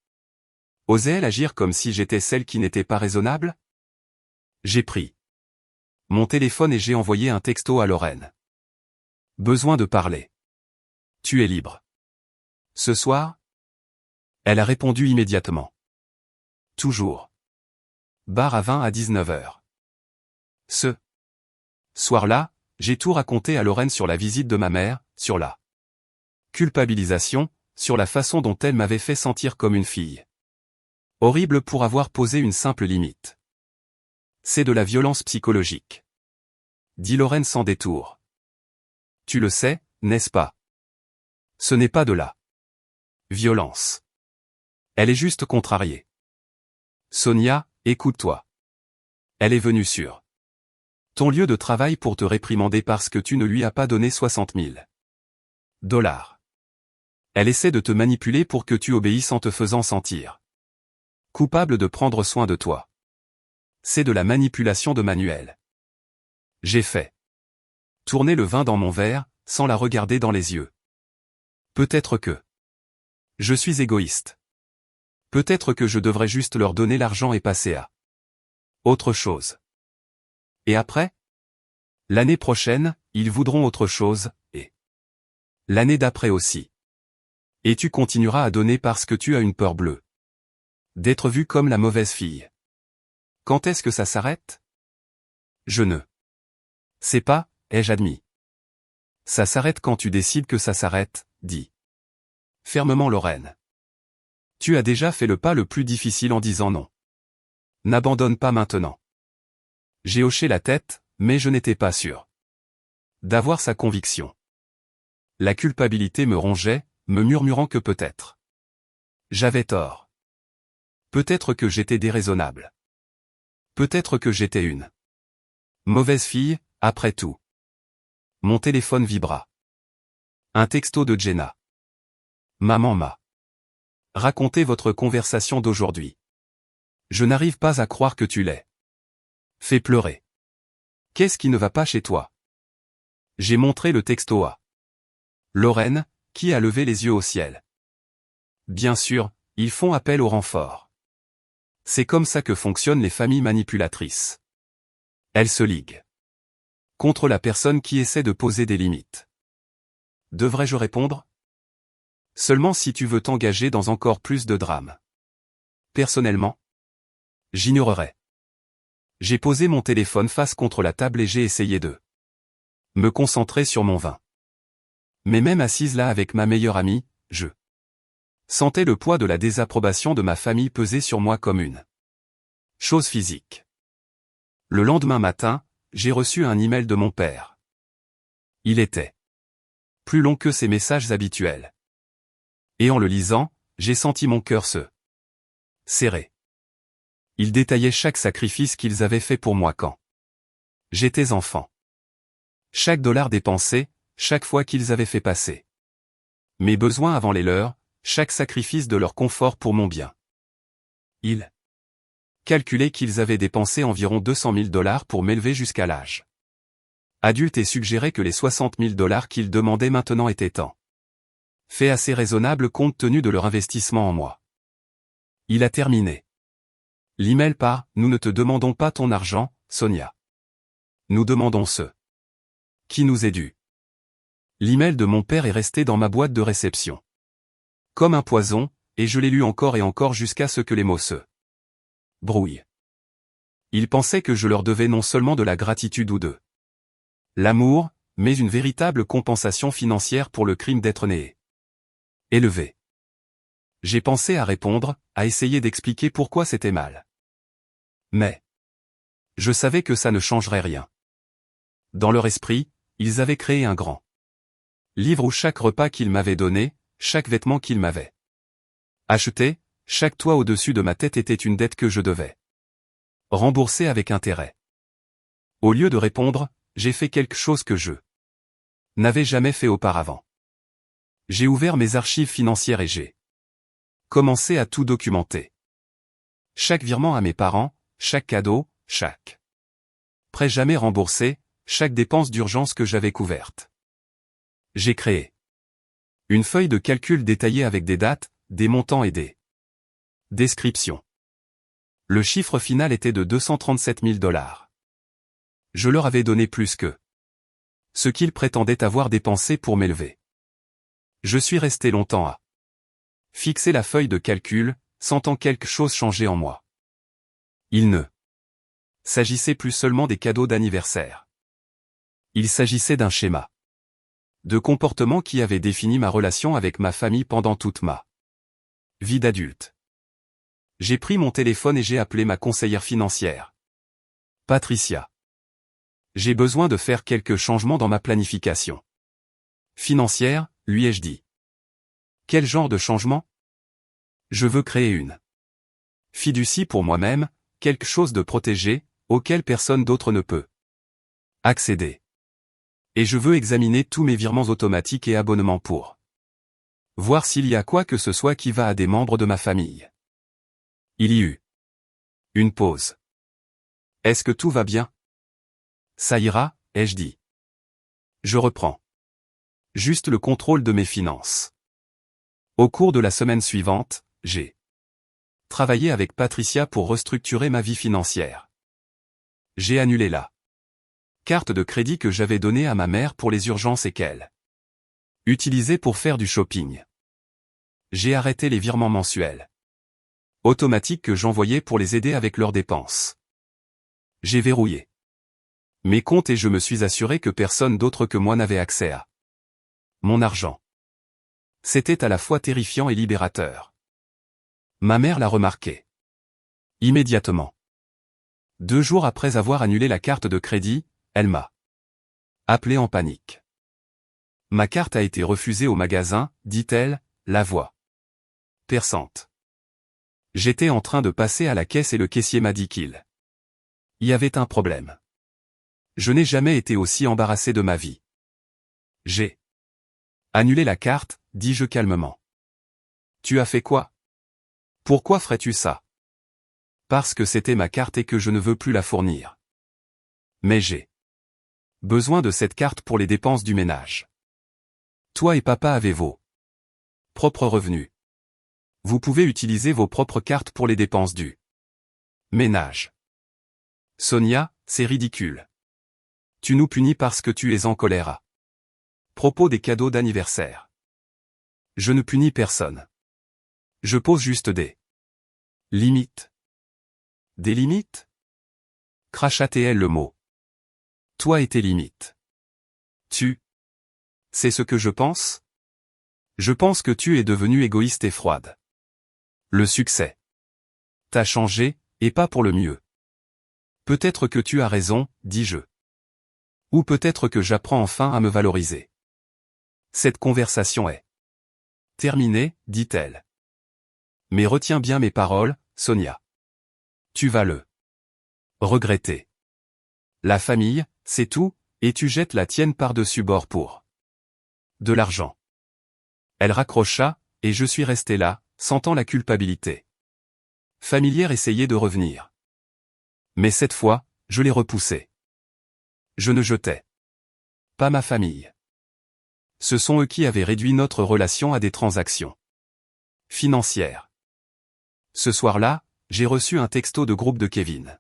osait-elle agir comme si j'étais celle qui n'était pas raisonnable? J'ai pris mon téléphone et j'ai envoyé un texto à Lorraine. Besoin de parler. Tu es libre. Ce soir? Elle a répondu immédiatement. Toujours. Bar à 20 à 19h. Ce soir-là, j'ai tout raconté à Lorraine sur la visite de ma mère, sur la culpabilisation, sur la façon dont elle m'avait fait sentir comme une fille. Horrible pour avoir posé une simple limite. C'est de la violence psychologique. Dit Lorraine sans détour. Tu le sais, n'est-ce pas? Ce n'est pas de la violence. Elle est juste contrariée. Sonia, écoute-toi. Elle est venue sur ton lieu de travail pour te réprimander parce que tu ne lui as pas donné 60 000 $. Elle essaie de te manipuler pour que tu obéisses en te faisant sentir coupable de prendre soin de toi. C'est de la manipulation de Manuel. J'ai fait tourner le vin dans mon verre, sans la regarder dans les yeux. Peut-être que je suis égoïste. Peut-être que je devrais juste leur donner l'argent et passer à autre chose. Et après? L'année prochaine, ils voudront autre chose, et l'année d'après aussi. Et tu continueras à donner parce que tu as une peur bleue d'être vue comme la mauvaise fille. Quand est-ce que ça s'arrête? Je ne sais pas, ai-je admis. Ça s'arrête quand tu décides que ça s'arrête, dit fermement Lorraine. Tu as déjà fait le pas le plus difficile en disant non. N'abandonne pas maintenant. J'ai hoché la tête, mais je n'étais pas sûr d'avoir sa conviction. La culpabilité me rongeait, me murmurant que peut-être j'avais tort. Peut-être que j'étais déraisonnable. Peut-être que j'étais une mauvaise fille, après tout. Mon téléphone vibra. Un texto de Jenna. Maman m'a raconté votre conversation d'aujourd'hui. Je n'arrive pas à croire que tu l'aies fait pleurer. Qu'est-ce qui ne va pas chez toi? J'ai montré le texto à Lorraine, qui a levé les yeux au ciel. Bien sûr, ils font appel au renfort. C'est comme ça que fonctionnent les familles manipulatrices. Elles se liguent contre la personne qui essaie de poser des limites. Devrais-je répondre? Seulement si tu veux t'engager dans encore plus de drames. Personnellement, j'ignorerais. J'ai posé mon téléphone face contre la table et j'ai essayé de me concentrer sur mon vin. Mais même assise là avec ma meilleure amie, je sentais le poids de la désapprobation de ma famille peser sur moi comme une chose physique. Le lendemain matin, j'ai reçu un email de mon père. Il était plus long que ses messages habituels. Et en le lisant, j'ai senti mon cœur se serrer. Il détaillait chaque sacrifice qu'ils avaient fait pour moi quand j'étais enfant. Chaque dollar dépensé, chaque fois qu'ils avaient fait passer Mes besoins avant les leurs, chaque sacrifice de leur confort pour mon bien. Ils calculaient qu'ils avaient dépensé environ 200 000 $ pour m'élever jusqu'à l'âge adulte et suggéraient que les 60 000 $ qu'ils demandaient maintenant étaient temps. Fait assez raisonnable compte tenu de leur investissement en moi. Il a terminé. L'email par « Nous ne te demandons pas ton argent, Sonia. Nous demandons ce qui nous est dû ». L'email de mon père est resté dans ma boîte de réception. Comme un poison, et je l'ai lu encore et encore jusqu'à ce que les mots se brouillent. Ils pensaient que je leur devais non seulement de la gratitude ou de l'amour, mais une véritable compensation financière pour le crime d'être né élevé. J'ai pensé à répondre, à essayer d'expliquer pourquoi c'était mal. Mais je savais que ça ne changerait rien. Dans leur esprit, ils avaient créé un grand livre où chaque repas qu'ils m'avaient donné, chaque vêtement qu'ils m'avaient acheté, chaque toit au-dessus de ma tête était une dette que je devais rembourser avec intérêt. Au lieu de répondre, j'ai fait quelque chose que je n'avais jamais fait auparavant. J'ai ouvert mes archives financières et j'ai commencé à tout documenter. Chaque virement à mes parents, chaque cadeau, chaque prêt jamais remboursé, chaque dépense d'urgence que j'avais couverte. J'ai créé une feuille de calcul détaillée avec des dates, des montants et des descriptions. Le chiffre final était de 237 000 $. Je leur avais donné plus que ce qu'ils prétendaient avoir dépensé pour m'élever. Je suis resté longtemps à fixer la feuille de calcul, sentant quelque chose changer en moi. Il ne s'agissait plus seulement des cadeaux d'anniversaire. Il s'agissait d'un schéma de comportement qui avait défini ma relation avec ma famille pendant toute ma vie d'adulte. J'ai pris mon téléphone et j'ai appelé ma conseillère financière, Patricia. J'ai besoin de faire quelques changements dans ma planification financière, lui ai-je dit. Quel genre de changement? Je veux créer une fiducie pour moi-même, quelque chose de protégé, auquel personne d'autre ne peut accéder. Et je veux examiner tous mes virements automatiques et abonnements pour voir s'il y a quoi que ce soit qui va à des membres de ma famille. Il y eut une pause. Est-ce que tout va bien? Ça ira, ai-je dit. Je reprends juste le contrôle de mes finances. Au cours de la semaine suivante, j'ai travaillé avec Patricia pour restructurer ma vie financière. J'ai annulé la carte de crédit que j'avais donnée à ma mère pour les urgences et qu'elle utilisait pour faire du shopping. J'ai arrêté les virements mensuels automatiques que j'envoyais pour les aider avec leurs dépenses. J'ai verrouillé mes comptes et je me suis assuré que personne d'autre que moi n'avait accès à mon argent. C'était à la fois terrifiant et libérateur. Ma mère l'a remarqué immédiatement. 2 jours après avoir annulé la carte de crédit, elle m'a appelé en panique. Ma carte a été refusée au magasin, dit-elle, la voix perçante. J'étais en train de passer à la caisse et le caissier m'a dit qu'il y avait un problème. Je n'ai jamais été aussi embarrassé de ma vie. J'ai annulé la carte, dis-je calmement. Tu as fait quoi? Pourquoi ferais-tu ça? Parce que c'était ma carte et que je ne veux plus la fournir. Mais j'ai besoin de cette carte pour les dépenses du ménage. Toi et papa avez vos propres revenus. Vous pouvez utiliser vos propres cartes pour les dépenses du ménage. Sonia, c'est ridicule. Tu nous punis parce que tu es en colère à propos des cadeaux d'anniversaire. Je ne punis personne. Je pose juste des limites. Des limites? Cracha-t-elle le mot. Toi et tes limites. Tu. C'est ce que je pense? Je pense que tu es devenue égoïste et froide. Le succès t'a changé, et pas pour le mieux. Peut-être que tu as raison, dis-je. Ou peut-être que j'apprends enfin à me valoriser. Cette conversation est terminée, dit-elle. Mais retiens bien mes paroles, Sonia. Tu vas le regretter. La famille, c'est tout, et tu jettes la tienne par-dessus bord pour de l'argent. Elle raccrocha, et je suis resté là, sentant la culpabilité. Familière essayait de revenir. Mais cette fois, je l'ai repoussée. Je ne jetais pas ma famille. Ce sont eux qui avaient réduit notre relation à des transactions financières. Ce soir-là, j'ai reçu un texto de groupe de Kevin.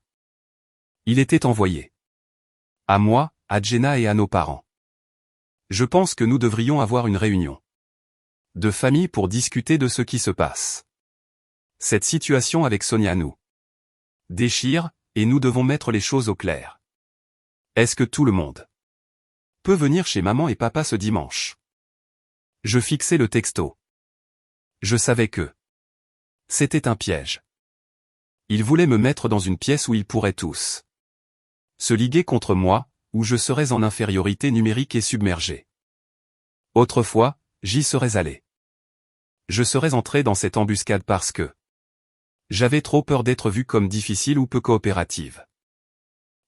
Il était envoyé à moi, à Jenna et à nos parents. Je pense que nous devrions avoir une réunion de famille pour discuter de ce qui se passe. Cette situation avec Sonia nous déchire, et nous devons mettre les choses au clair. Est-ce que tout le monde peut venir chez maman et papa ce dimanche? Je fixais le texto. Je savais que c'était un piège. Ils voulaient me mettre dans une pièce où ils pourraient tous se liguer contre moi, où je serais en infériorité numérique et submergé. Autrefois, j'y serais allé. Je serais entré dans cette embuscade parce que j'avais trop peur d'être vu comme difficile ou peu coopérative.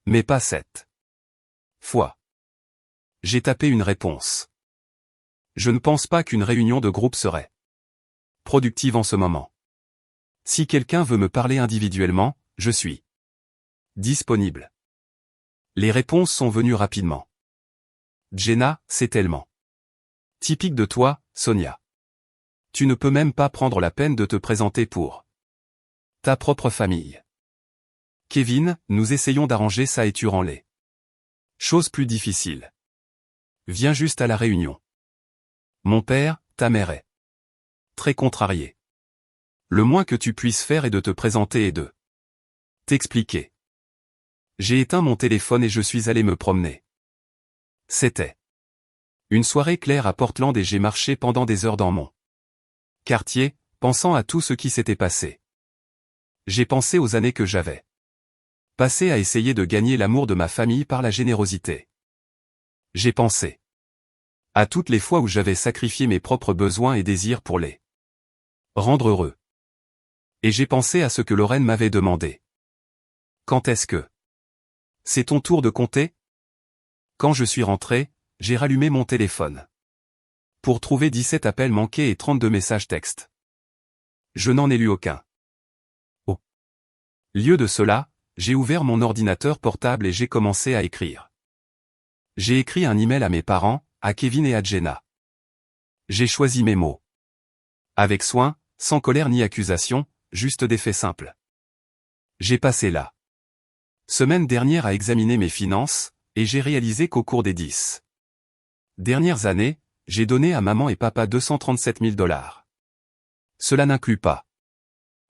Mais pas cette fois. J'ai tapé une réponse. Je ne pense pas qu'une réunion de groupe serait productive en ce moment. Si quelqu'un veut me parler individuellement, je suis disponible. Les réponses sont venues rapidement. Jenna, c'est tellement typique de toi, Sonia. Tu ne peux même pas prendre la peine de te présenter pour ta propre famille. Kevin, nous essayons d'arranger ça et tu rends les choses plus difficiles. Viens juste à la réunion. Mon père, ta mère est très contrariée. Le moins que tu puisses faire est de te présenter et de t'expliquer. J'ai éteint mon téléphone et je suis allé me promener. C'était une soirée claire à Portland et j'ai marché pendant des heures dans mon quartier, pensant à tout ce qui s'était passé. J'ai pensé aux années que j'avais passées à essayer de gagner l'amour de ma famille par la générosité. J'ai pensé à toutes les fois où j'avais sacrifié mes propres besoins et désirs pour les rendre heureux. Et j'ai pensé à ce que Lorraine m'avait demandé. Quand est-ce que c'est ton tour de compter? Quand je suis rentré, j'ai rallumé mon téléphone pour trouver 17 appels manqués et 32 messages textes. Je n'en ai lu aucun. Au lieu de cela, j'ai ouvert mon ordinateur portable et j'ai commencé à écrire. J'ai écrit un email à mes parents, à Kevin et à Jenna. J'ai choisi mes mots avec soin, sans colère ni accusation, juste des faits simples. J'ai passé la semaine dernière à examiner mes finances, et j'ai réalisé qu'au cours des 10 dernières années, j'ai donné à maman et papa 237 000 $. Cela n'inclut pas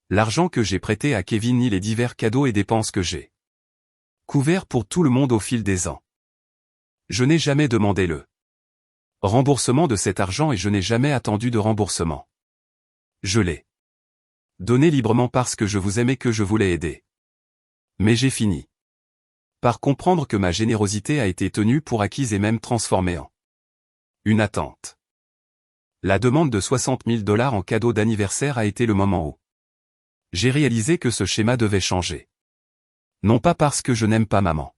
l'argent que j'ai prêté à Kevin ni les divers cadeaux et dépenses que j'ai couverts pour tout le monde au fil des ans. Je n'ai jamais demandé le remboursement de cet argent et je n'ai jamais attendu de remboursement. Je l'ai donné librement parce que je vous aimais, que je voulais aider. Mais j'ai fini par comprendre que ma générosité a été tenue pour acquise et même transformée en une attente. La demande de 60 000 $ en cadeau d'anniversaire a été le moment où j'ai réalisé que ce schéma devait changer. Non pas parce que je n'aime pas maman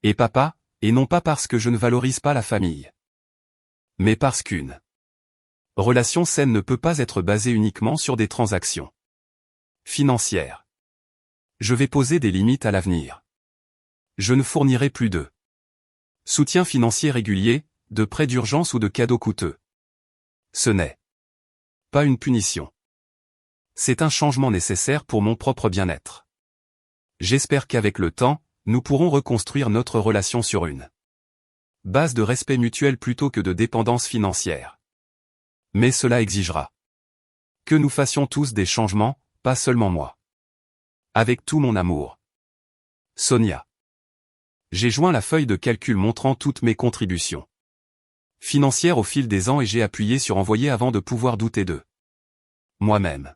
et papa, et non pas parce que je ne valorise pas la famille, mais parce qu'une relation saine ne peut pas être basée uniquement sur des transactions financières. Je vais poser des limites à l'avenir. Je ne fournirai plus de soutien financier régulier, de prêts d'urgence ou de cadeaux coûteux. Ce n'est pas une punition. C'est un changement nécessaire pour mon propre bien-être. J'espère qu'avec le temps, nous pourrons reconstruire notre relation sur une base de respect mutuel plutôt que de dépendance financière. Mais cela exigera que nous fassions tous des changements, pas seulement moi. Avec tout mon amour. Sonia. J'ai joint la feuille de calcul montrant toutes mes contributions financières au fil des ans et j'ai appuyé sur envoyer avant de pouvoir douter de moi-même.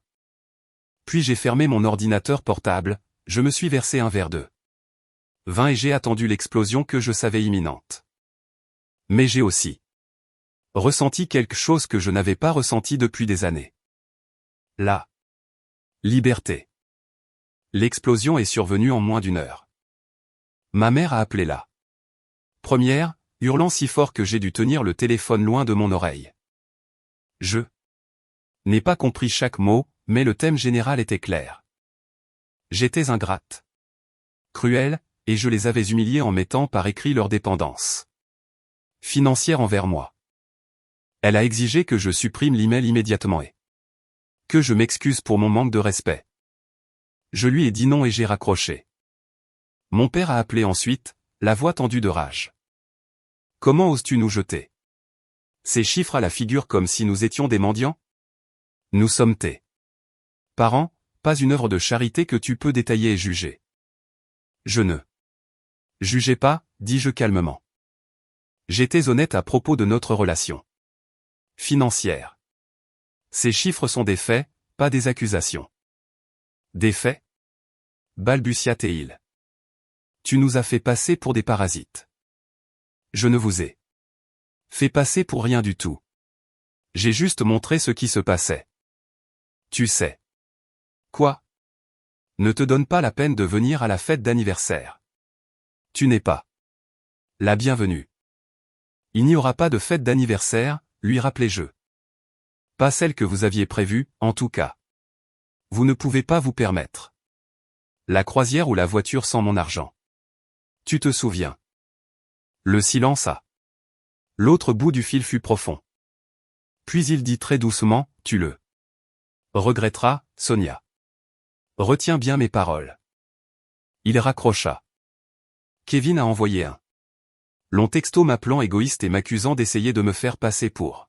Puis j'ai fermé mon ordinateur portable, je me suis versé un verre de vin et j'ai attendu l'explosion que je savais imminente. Mais j'ai aussi ressenti quelque chose que je n'avais pas ressenti depuis des années. La liberté. L'explosion est survenue en moins d'une heure. Ma mère a appelé la première, hurlant si fort que j'ai dû tenir le téléphone loin de mon oreille. Je n'ai pas compris chaque mot, mais le thème général était clair. J'étais ingrate, cruelle, et je les avais humiliés en mettant par écrit leur dépendance financière envers moi. Elle a exigé que je supprime l'email immédiatement et que je m'excuse pour mon manque de respect. Je lui ai dit non et j'ai raccroché. Mon père a appelé ensuite, la voix tendue de rage. Comment oses-tu nous jeter ces chiffres à la figure comme si nous étions des mendiants? Nous sommes tes parents, pas une œuvre de charité que tu peux détailler et juger. Je ne jugeais pas, dis-je calmement. J'étais honnête à propos de notre relation financière. Ces chiffres sont des faits, pas des accusations. Des faits? Balbutia-t-il. Tu nous as fait passer pour des parasites. Je ne vous ai fait passer pour rien du tout. J'ai juste montré ce qui se passait. Tu sais. Quoi? Ne te donne pas la peine de venir à la fête d'anniversaire. Tu n'es pas la bienvenue. Il n'y aura pas de fête d'anniversaire, lui rappelai-je. Pas celle que vous aviez prévue, en tout cas. Vous ne pouvez pas vous permettre la croisière ou la voiture sans mon argent. Tu te souviens? Le silence à l'autre bout du fil fut profond. Puis il dit très doucement, tu le regretteras, Sonia. Retiens bien mes paroles. Il raccrocha. Kevin a envoyé un long texto m'appelant égoïste et m'accusant d'essayer de me faire passer pour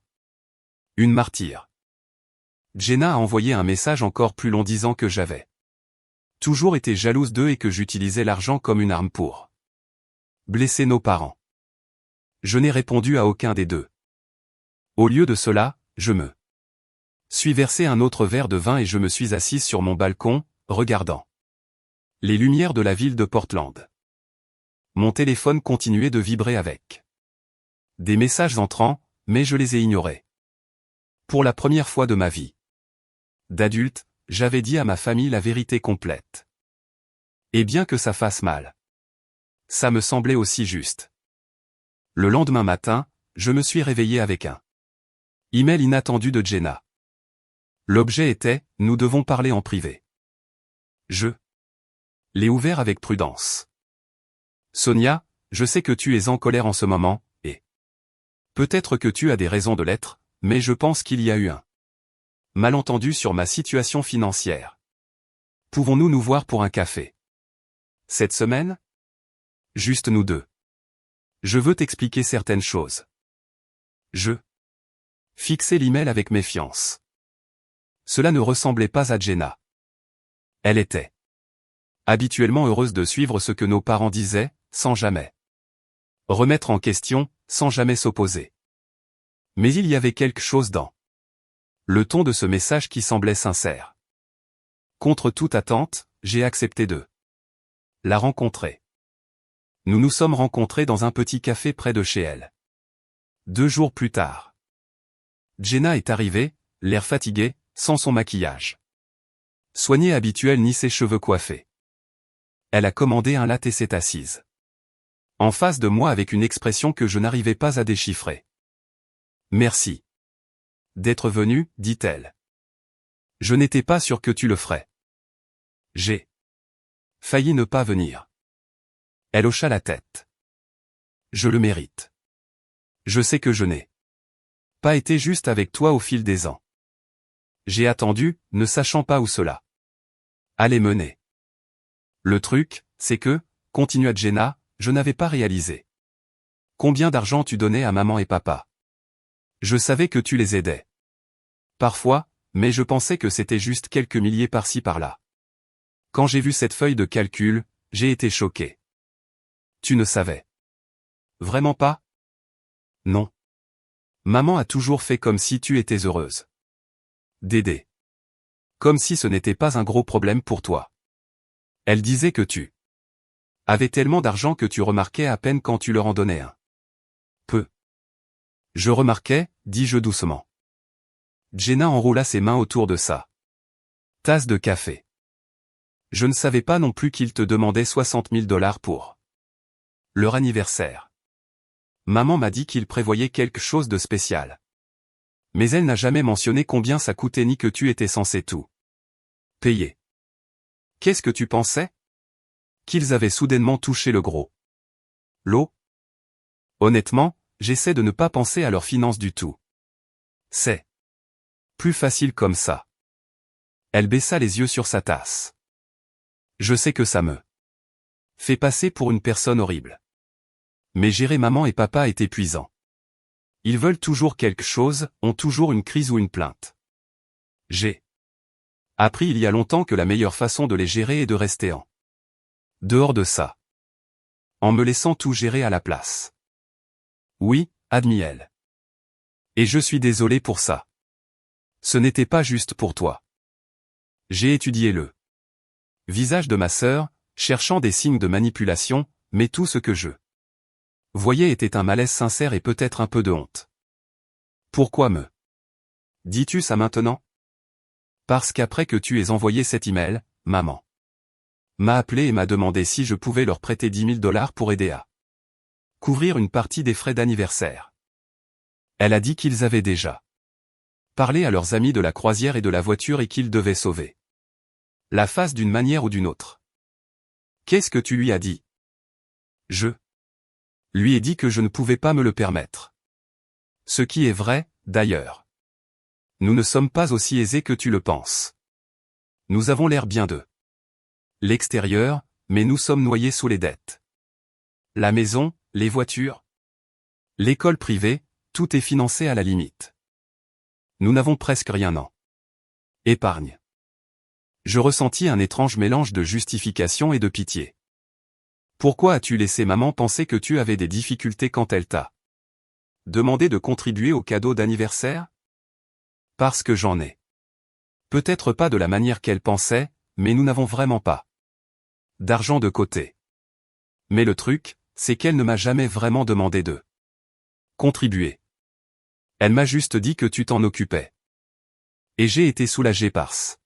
une martyre. Jenna a envoyé un message encore plus long disant que j'avais toujours été jalouse d'eux et que j'utilisais l'argent comme une arme pour blesser nos parents. Je n'ai répondu à aucun des deux. Au lieu de cela, je me suis versé un autre verre de vin et je me suis assise sur mon balcon, regardant les lumières de la ville de Portland. Mon téléphone continuait de vibrer avec des messages entrants, mais je les ai ignorés. Pour la première fois de ma vie d'adulte, j'avais dit à ma famille la vérité complète. Et bien que ça fasse mal, ça me semblait aussi juste. Le lendemain matin, je me suis réveillé avec un email inattendu de Jenna. L'objet était « Nous devons parler en privé ». Je l'ai ouvert avec prudence. Sonia, je sais que tu es en colère en ce moment, et peut-être que tu as des raisons de l'être, mais je pense qu'il y a eu un malentendu sur ma situation financière. Pouvons-nous nous voir pour un café cette semaine? Juste nous deux. Je veux t'expliquer certaines choses. Je fixai l'email avec méfiance. Cela ne ressemblait pas à Jenna. Elle était habituellement heureuse de suivre ce que nos parents disaient, sans jamais remettre en question, sans jamais s'opposer. Mais il y avait quelque chose dans le ton de ce message qui semblait sincère. Contre toute attente, j'ai accepté de la rencontrer. Nous nous sommes rencontrés dans un petit café près de chez elle. 2 jours plus tard, Jenna est arrivée, l'air fatigué, sans son maquillage soigné habituel ni ses cheveux coiffés. Elle a commandé un latte et s'est assise en face de moi avec une expression que je n'arrivais pas à déchiffrer. Merci d'être venu, dit-elle. Je n'étais pas sûr que tu le ferais. J'ai failli ne pas venir. Elle hocha la tête. Je le mérite. Je sais que je n'ai pas été juste avec toi au fil des ans. J'ai attendu, ne sachant pas où cela allait mener. Le truc, c'est que, continua Jenna, je n'avais pas réalisé combien d'argent tu donnais à maman et papa. Je savais que tu les aidais parfois, mais je pensais que c'était juste quelques milliers par-ci par-là. Quand j'ai vu cette feuille de calcul, j'ai été choqué. Tu ne savais vraiment pas? Non. Maman a toujours fait comme si tu étais heureuse d'aider. Comme si ce n'était pas un gros problème pour toi. Elle disait que tu avais tellement d'argent que tu remarquais à peine quand tu leur en donnais un peu. Je remarquais, dis-je doucement. Jenna enroula ses mains autour de sa tasse de café. Je ne savais pas non plus qu'ils te demandaient 60 000 $ pour leur anniversaire. Maman m'a dit qu'il prévoyait quelque chose de spécial. Mais elle n'a jamais mentionné combien ça coûtait ni que tu étais censé tout payer. Qu'est-ce que tu pensais? Qu'ils avaient soudainement touché le gros lot? Honnêtement, j'essaie de ne pas penser à leurs finances du tout. C'est plus facile comme ça. Elle baissa les yeux sur sa tasse. Je sais que ça me fait passer pour une personne horrible. Mais gérer maman et papa est épuisant. Ils veulent toujours quelque chose, ont toujours une crise ou une plainte. J'ai appris il y a longtemps que la meilleure façon de les gérer est de rester en dehors de ça. En me laissant tout gérer à la place. Oui, admit elle. Et je suis désolé pour ça. Ce n'était pas juste pour toi. J'ai étudié le visage de ma sœur, cherchant des signes de manipulation, mais tout ce que je voyais était un malaise sincère et peut-être un peu de honte. Pourquoi me dis-tu ça maintenant? Parce qu'après que tu aies envoyé cet email, maman m'a appelé et m'a demandé si je pouvais leur prêter 10 000 $ pour aider à couvrir une partie des frais d'anniversaire. Elle a dit qu'ils avaient déjà parlé à leurs amis de la croisière et de la voiture et qu'ils devaient sauver la face d'une manière ou d'une autre. Qu'est-ce que tu lui as dit? Je lui ai dit que je ne pouvais pas me le permettre. Ce qui est vrai, d'ailleurs. Nous ne sommes pas aussi aisés que tu le penses. Nous avons l'air bien de l'extérieur, mais nous sommes noyés sous les dettes. La maison, les voitures, l'école privée, tout est financé à la limite. Nous n'avons presque rien en épargne. Je ressentis un étrange mélange de justification et de pitié. Pourquoi as-tu laissé maman penser que tu avais des difficultés quand elle t'a demandé de contribuer au cadeau d'anniversaire? Parce que j'en ai. Peut-être pas de la manière qu'elle pensait, mais nous n'avons vraiment pas d'argent de côté. Mais le truc, c'est qu'elle ne m'a jamais vraiment demandé de contribuer. Elle m'a juste dit que tu t'en occupais. Et j'ai été soulagé parce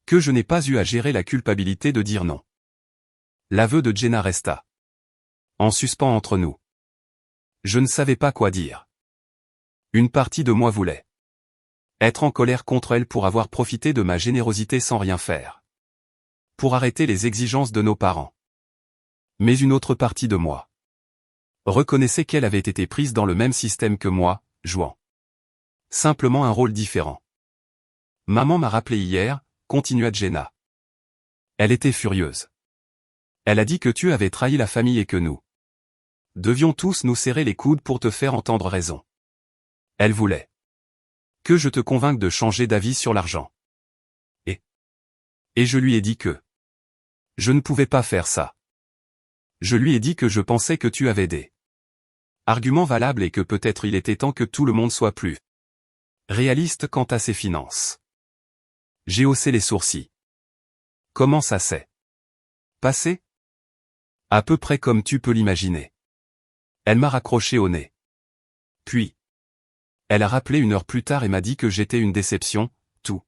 que je n'ai pas eu à gérer la culpabilité de dire non. L'aveu de Jenna resta en suspens entre nous. Je ne savais pas quoi dire. Une partie de moi voulait être en colère contre elle pour avoir profité de ma générosité sans rien faire. Pour arrêter les exigences de nos parents. Mais une autre partie de moi reconnaissait qu'elle avait été prise dans le même système que moi, jouant simplement un rôle différent. Maman m'a rappelé hier, continua Jenna. Elle était furieuse. Elle a dit que tu avais trahi la famille et que nous devions tous nous serrer les coudes pour te faire entendre raison. Elle voulait que je te convainque de changer d'avis sur l'argent. Et je lui ai dit que je ne pouvais pas faire ça. Je lui ai dit que je pensais que tu avais des arguments valables et que peut-être il était temps que tout le monde soit plus réaliste quant à ses finances. J'ai haussé les sourcils. Comment ça s'est passé? À peu près comme tu peux l'imaginer. Elle m'a raccroché au nez. Puis, elle a rappelé 1 heure plus tard et m'a dit que j'étais une déception, tout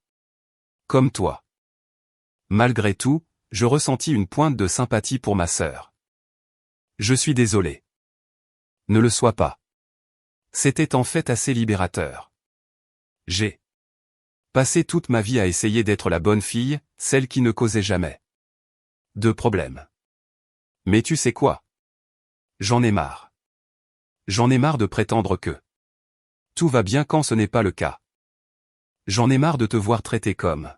comme toi. Malgré tout, je ressentis une pointe de sympathie pour ma sœur. Je suis désolé. Ne le sois pas. C'était en fait assez libérateur. J'ai passé toute ma vie à essayer d'être la bonne fille, celle qui ne causait jamais de problème. Mais tu sais quoi? J'en ai marre. J'en ai marre de prétendre que tout va bien quand ce n'est pas le cas. J'en ai marre de te voir traité comme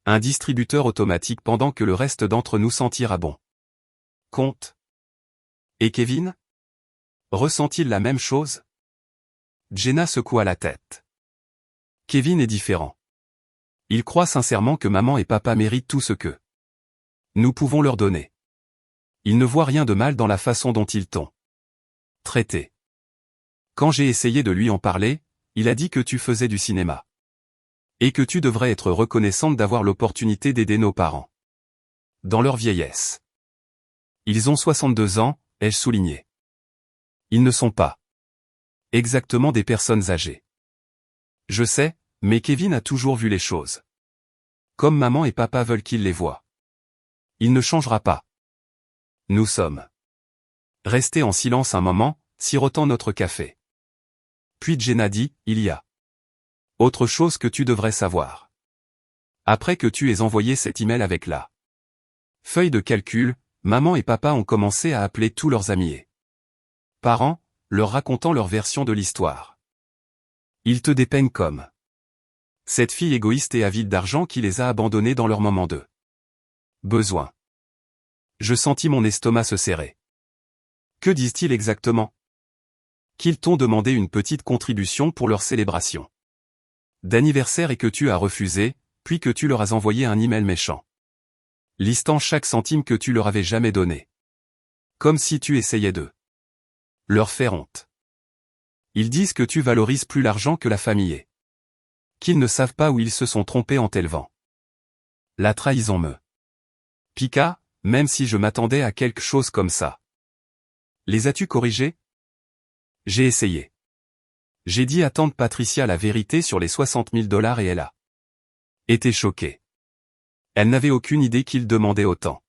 un distributeur automatique pendant que le reste d'entre nous s'en tire à bon compte. Et Kevin? Ressent-il la même chose? Jenna secoua la tête. Kevin est différent. Il croit sincèrement que maman et papa méritent tout ce que nous pouvons leur donner. Il ne voit rien de mal dans la façon dont ils t'ont traité. Quand j'ai essayé de lui en parler, il a dit que tu faisais du cinéma. Et que tu devrais être reconnaissante d'avoir l'opportunité d'aider nos parents dans leur vieillesse. Ils ont 62 ans, ai-je souligné. Ils ne sont pas exactement des personnes âgées. Je sais, mais Kevin a toujours vu les choses comme maman et papa veulent qu'il les voie. Il ne changera pas. Nous sommes restés en silence un moment, sirotant notre café. Puis Jenna dit, il y a Autre chose que tu devrais savoir. Après que tu aies envoyé cet email avec la feuille de calcul, maman et papa ont commencé à appeler tous leurs amis et parents, leur racontant leur version de l'histoire. Ils te dépeignent comme cette fille égoïste et avide d'argent qui les a abandonnés dans leur moment de besoin. Je sentis mon estomac se serrer. Que disent-ils exactement? Qu'ils t'ont demandé une petite contribution pour leur célébration d'anniversaire et que tu as refusé, puis que tu leur as envoyé un email méchant, listant chaque centime que tu leur avais jamais donné. Comme si tu essayais de leur faire honte. Ils disent que tu valorises plus l'argent que la famille et qu'ils ne savent pas où ils se sont trompés en t'élevant. La trahison me piqua, même si je m'attendais à quelque chose comme ça. Les as-tu corrigés? J'ai essayé. J'ai dit à tante Patricia la vérité sur les 60 000 $ et elle a été choquée. Elle n'avait aucune idée qu'ils demandaient autant.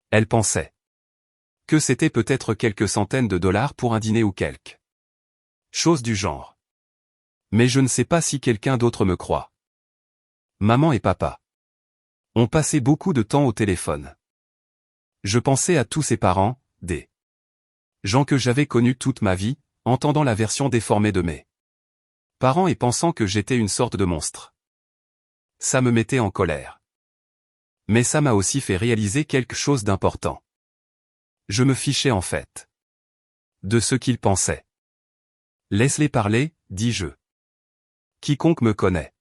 Elle pensait que c'était peut-être quelques centaines de dollars pour un dîner ou quelque chose du genre. Mais je ne sais pas si quelqu'un d'autre me croit. Maman et papa ont passé beaucoup de temps au téléphone. Je pensais à tous ces parents, des gens que j'avais connus toute ma vie, entendant la version déformée de mes parents et pensant que j'étais une sorte de monstre. Ça me mettait en colère. Mais ça m'a aussi fait réaliser quelque chose d'important. Je me fichais en fait de ce qu'ils pensaient. Laisse-les parler, dis-je. Quiconque me connaît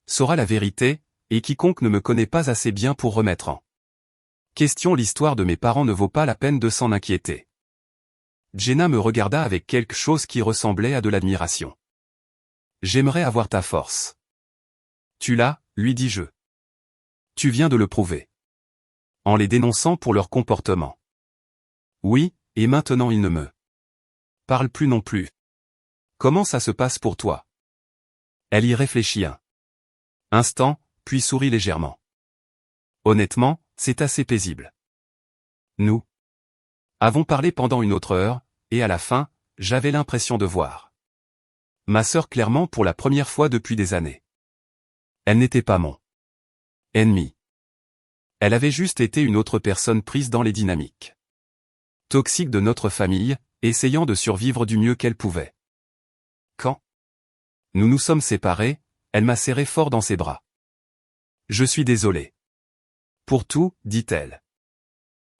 saura la vérité, et quiconque ne me connaît pas assez bien pour remettre en question l'histoire de mes parents ne vaut pas la peine de s'en inquiéter. Jenna me regarda avec quelque chose qui ressemblait à de l'admiration. J'aimerais avoir ta force. Tu l'as, lui dis-je. Tu viens de le prouver. En les dénonçant pour leur comportement. Oui, et maintenant ils ne me parlent plus non plus. Comment ça se passe pour toi? Elle y réfléchit un instant, puis sourit légèrement. Honnêtement, c'est assez paisible. Nous avons parlé pendant une autre heure, et à la fin, j'avais l'impression de voir ma sœur clairement pour la première fois depuis des années. Elle n'était pas mon ennemi. Elle avait juste été une autre personne prise dans les dynamiques toxiques de notre famille, essayant de survivre du mieux qu'elle pouvait. Quand nous nous sommes séparés, elle m'a serré fort dans ses bras. Je suis désolé. Pour tout, dit-elle.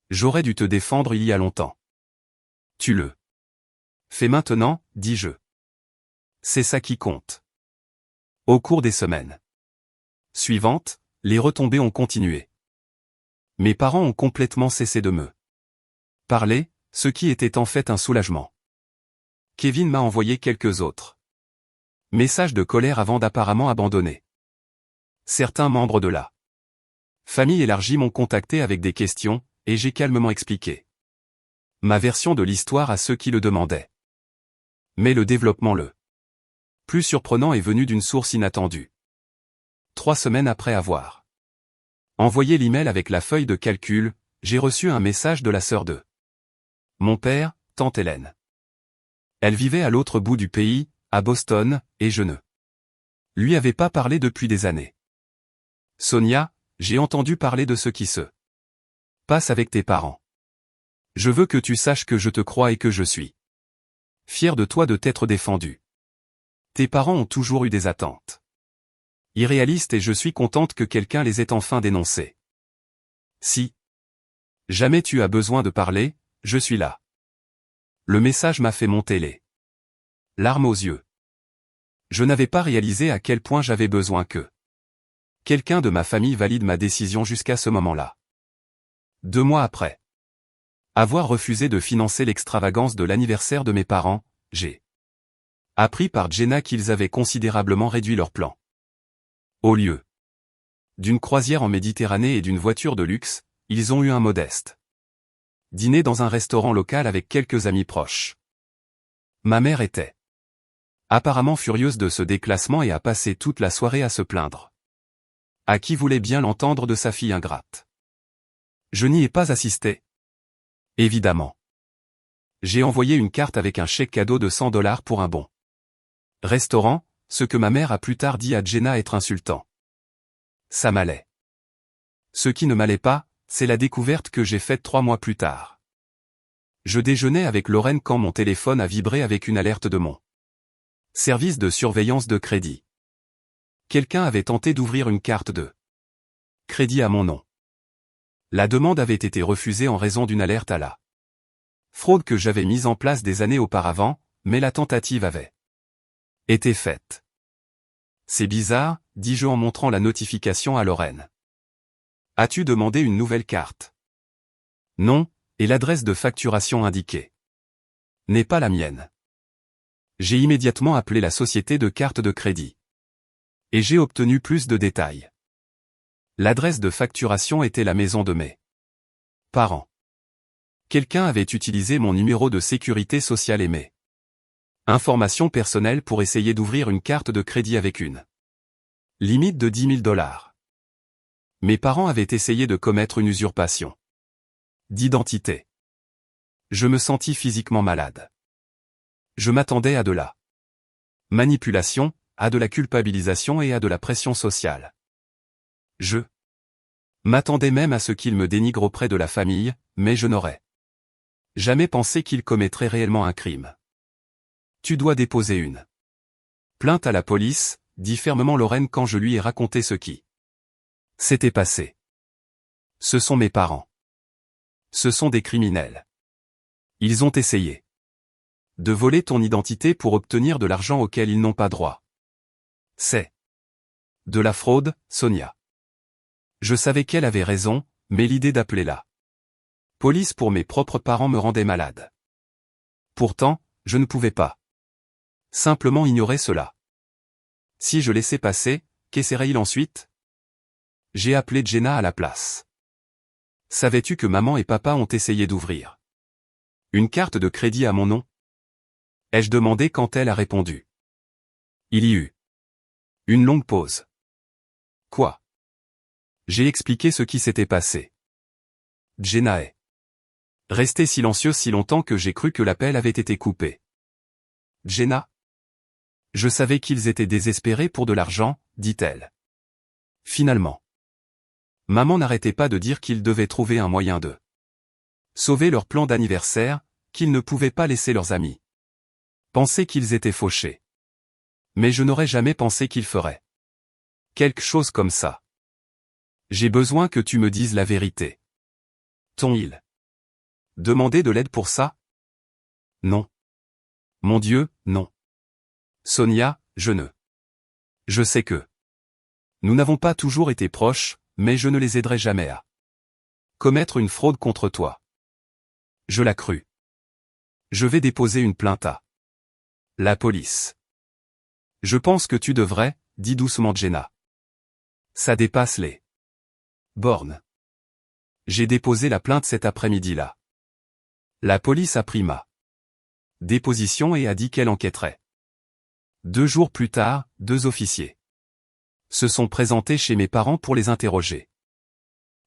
J'aurais dû te défendre il y a longtemps. Tu le fais maintenant, dis-je. C'est ça qui compte. Au cours des semaines suivantes, les retombées ont continué. Mes parents ont complètement cessé de me parler, ce qui était en fait un soulagement. Kevin m'a envoyé quelques autres messages de colère avant d'apparemment abandonner. Certains membres de la famille élargie m'ont contacté avec des questions, et j'ai calmement expliqué ma version de l'histoire à ceux qui le demandaient. Mais le développement le plus surprenant est venu d'une source inattendue. 3 semaines après avoir envoyé l'email avec la feuille de calcul, j'ai reçu un message de la sœur de mon père, tante Hélène. Elle vivait à l'autre bout du pays, à Boston, et je ne lui avais pas parlé depuis des années. Sonia, j'ai entendu parler de ce qui se passe avec tes parents. Je veux que tu saches que je te crois et que je suis fier de toi de t'être défendu. Tes parents ont toujours eu des attentes irréalistes et je suis contente que quelqu'un les ait enfin dénoncées. Si jamais tu as besoin de parler, je suis là. Le message m'a fait monter les larmes aux yeux. Je n'avais pas réalisé à quel point j'avais besoin que quelqu'un de ma famille valide ma décision jusqu'à ce moment-là. 2 mois après avoir refusé de financer l'extravagance de l'anniversaire de mes parents, j'ai appris par Jenna qu'ils avaient considérablement réduit leur plan. Au lieu d'une croisière en Méditerranée et d'une voiture de luxe, ils ont eu un modeste dîner dans un restaurant local avec quelques amis proches. Ma mère était apparemment furieuse de ce déclassement et a passé toute la soirée à se plaindre. À qui voulait bien l'entendre de sa fille ingrate. Je n'y ai pas assisté. Évidemment. J'ai envoyé une carte avec un chèque cadeau de 100 $ pour un bon restaurant, ce que ma mère a plus tard dit à Jenna être insultant. Ça m'allait. Ce qui ne m'allait pas, c'est la découverte que j'ai faite 3 mois plus tard. Je déjeunais avec Lorraine quand mon téléphone a vibré avec une alerte de mon service de surveillance de crédit. Quelqu'un avait tenté d'ouvrir une carte de crédit à mon nom. La demande avait été refusée en raison d'une alerte à la fraude que j'avais mise en place des années auparavant, mais la tentative avait été faite. C'est bizarre, dis-je en montrant la notification à Lorraine. As-tu demandé une nouvelle carte? Non, et l'adresse de facturation indiquée n'est pas la mienne. J'ai immédiatement appelé la société de carte de crédit. Et j'ai obtenu plus de détails. L'adresse de facturation était la maison de mes parents. Quelqu'un avait utilisé mon numéro de sécurité sociale et mes informations personnelles pour essayer d'ouvrir une carte de crédit avec une limite de 10 000 $. Mes parents avaient essayé de commettre une usurpation d'identité. Je me sentis physiquement malade. Je m'attendais à de la manipulation, à de la culpabilisation et à de la pression sociale. Je m'attendais même à ce qu'il me dénigre auprès de la famille, mais je n'aurais jamais pensé qu'il commettrait réellement un crime. Tu dois déposer une plainte à la police, dit fermement Lorraine quand je lui ai raconté ce qui s'était passé. Ce sont mes parents. Ce sont des criminels. Ils ont essayé de voler ton identité pour obtenir de l'argent auquel ils n'ont pas droit. C'est de la fraude, Sonia. Je savais qu'elle avait raison, mais l'idée d'appeler la police pour mes propres parents me rendait malade. Pourtant, je ne pouvais pas simplement ignorer cela. Si je laissais passer, qu'essaierait-il ensuite? J'ai appelé Jenna à la place. Savais-tu que maman et papa ont essayé d'ouvrir une carte de crédit à mon nom? Ai-je demandé quand elle a répondu. Il y eut une longue pause. Quoi? J'ai expliqué ce qui s'était passé. Jenna est restée silencieuse si longtemps que j'ai cru que l'appel avait été coupé. Jenna? Je savais qu'ils étaient désespérés pour de l'argent, dit-elle. Finalement. Maman n'arrêtait pas de dire qu'ils devaient trouver un moyen de sauver leur plan d'anniversaire, qu'ils ne pouvaient pas laisser leurs amis penser qu'ils étaient fauchés. Mais je n'aurais jamais pensé qu'ils feraient quelque chose comme ça. J'ai besoin que tu me dises la vérité. T'ont-ils demandé de l'aide pour ça? Non. Mon Dieu, non. Sonia, je sais que nous n'avons pas toujours été proches, mais je ne les aiderai jamais à commettre une fraude contre toi. Je l'ai cru. Je vais déposer une plainte à la police. Je pense que tu devrais, dit doucement Jenna. Ça dépasse les bornes. J'ai déposé la plainte cet après-midi-là. La police a pris ma déposition et a dit qu'elle enquêterait. 2 jours plus tard, 2 officiers se sont présentés chez mes parents pour les interroger.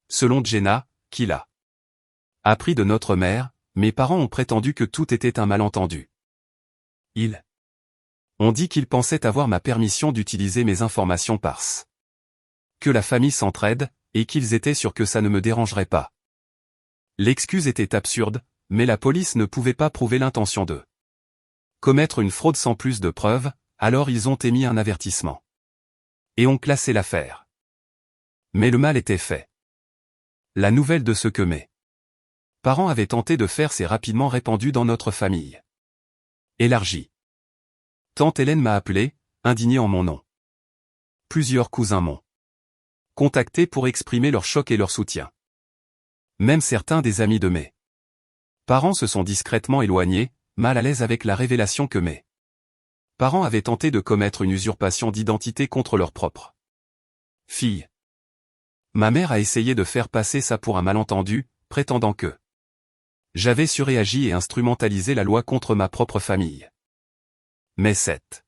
Selon Jenna, qui l'a appris de notre mère, mes parents ont prétendu que tout était un malentendu. Ils ont dit qu'ils pensaient avoir ma permission d'utiliser mes informations parce que la famille s'entraide, et qu'ils étaient sûrs que ça ne me dérangerait pas. L'excuse était absurde, mais la police ne pouvait pas prouver l'intention de commettre une fraude sans plus de preuves, alors ils ont émis un avertissement. Et ont classé l'affaire. Mais le mal était fait. La nouvelle de ce que mes parents avaient tenté de faire s'est rapidement répandue dans notre famille élargie. Tante Hélène m'a appelé, indignée en mon nom. Plusieurs cousins m'ont contacté pour exprimer leur choc et leur soutien. Même certains des amis de mes parents se sont discrètement éloignés, mal à l'aise avec la révélation que mes parents avaient tenté de commettre une usurpation d'identité contre leur propre fille. Ma mère a essayé de faire passer ça pour un malentendu, prétendant que j'avais surréagi et instrumentalisé la loi contre ma propre famille. Mais cette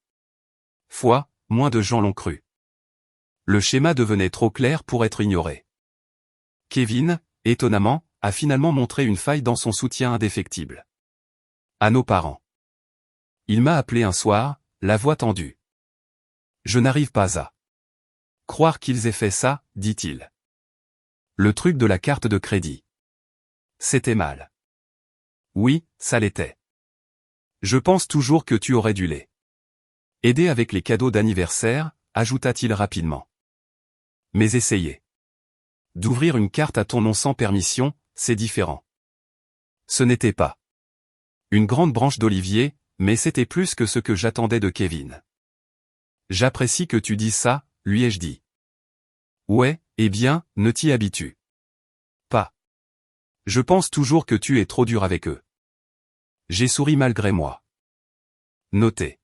fois, moins de gens l'ont cru. Le schéma devenait trop clair pour être ignoré. Kevin, étonnamment, a finalement montré une faille dans son soutien indéfectible à nos parents. Il m'a appelé un soir, la voix tendue. Je n'arrive pas à croire qu'ils aient fait ça, dit-il. Le truc de la carte de crédit. C'était mal. Oui, ça l'était. Je pense toujours que tu aurais dû les aider avec les cadeaux d'anniversaire, ajouta-t-il rapidement. Mais essayer d'ouvrir une carte à ton nom sans permission, c'est différent. Ce n'était pas une grande branche d'olivier, mais c'était plus que ce que j'attendais de Kevin. J'apprécie que tu dises ça, lui ai-je dit. Ouais, eh bien, ne t'y habitue pas. Je pense toujours que tu es trop dur avec eux. J'ai souri malgré moi. Notez.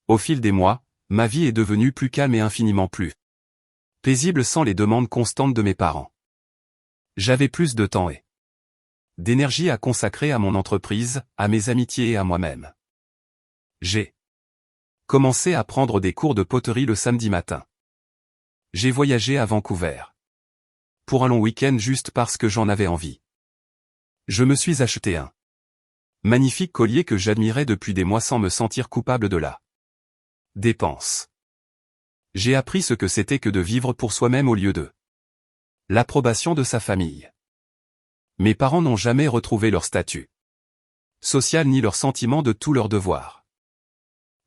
Au fil des mois, ma vie est devenue plus calme et infiniment plus paisible sans les demandes constantes de mes parents. J'avais plus de temps et d'énergie à consacrer à mon entreprise, à mes amitiés et à moi-même. J'ai commencé à prendre des cours de poterie le samedi matin. J'ai voyagé à Vancouver pour un long week-end juste parce que j'en avais envie. Je me suis acheté un magnifique collier que j'admirais depuis des mois sans me sentir coupable de la dépense. J'ai appris ce que c'était que de vivre pour soi-même au lieu de l'approbation de sa famille. Mes parents n'ont jamais retrouvé leur statut social ni leur sentiment de tous leurs devoirs.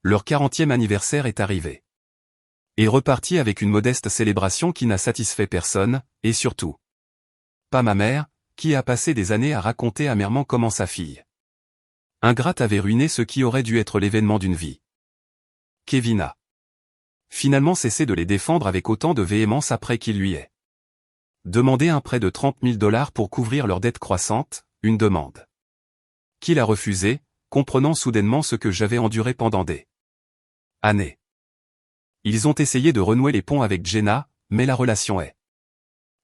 Leur 40e anniversaire est arrivé. Et reparti avec une modeste célébration qui n'a satisfait personne, et surtout pas ma mère, qui a passé des années à raconter amèrement comment sa fille ingrate avait ruiné ce qui aurait dû être l'événement d'une vie. Kevin a finalement cessé de les défendre avec autant de véhémence après qu'il lui ait demandé un prêt de 30 000 $ pour couvrir leur dette croissante, une demande qu'il a refusée, comprenant soudainement ce que j'avais enduré pendant des années. Ils ont essayé de renouer les ponts avec Jenna, mais la relation est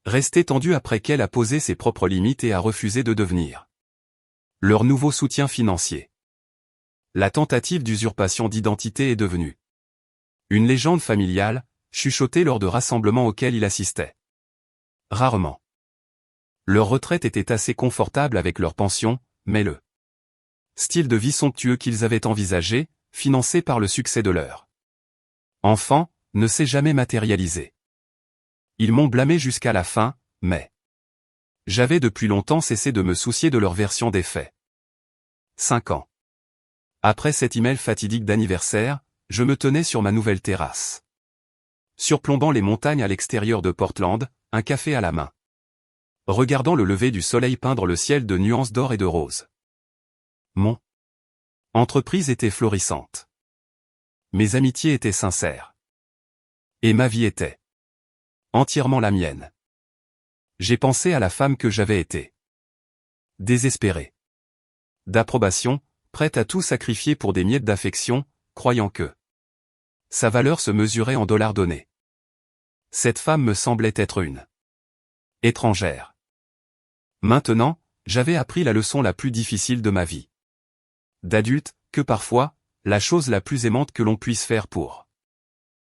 restée tendue après qu'elle a posé ses propres limites et a refusé de devenir leur nouveau soutien financier. La tentative d'usurpation d'identité est devenue une légende familiale, chuchotée lors de rassemblements auxquels il assistait rarement. Leur retraite était assez confortable avec leur pension, mais le style de vie somptueux qu'ils avaient envisagé, financé par le succès de leur enfant, ne s'est jamais matérialisé. Ils m'ont blâmé jusqu'à la fin, mais j'avais depuis longtemps cessé de me soucier de leur version des faits. 5 ans. Après cet email fatidique d'anniversaire, je me tenais sur ma nouvelle terrasse, surplombant les montagnes à l'extérieur de Portland, un café à la main, regardant le lever du soleil peindre le ciel de nuances d'or et de rose. Mon entreprise était florissante. Mes amitiés étaient sincères. Et ma vie était entièrement la mienne. J'ai pensé à la femme que j'avais été. Désespérée d'approbation, prête à tout sacrifier pour des miettes d'affection, croyant que sa valeur se mesurait en dollars donnés. Cette femme me semblait être une étrangère. Maintenant, j'avais appris la leçon la plus difficile de ma vie d'adulte, que parfois, la chose la plus aimante que l'on puisse faire pour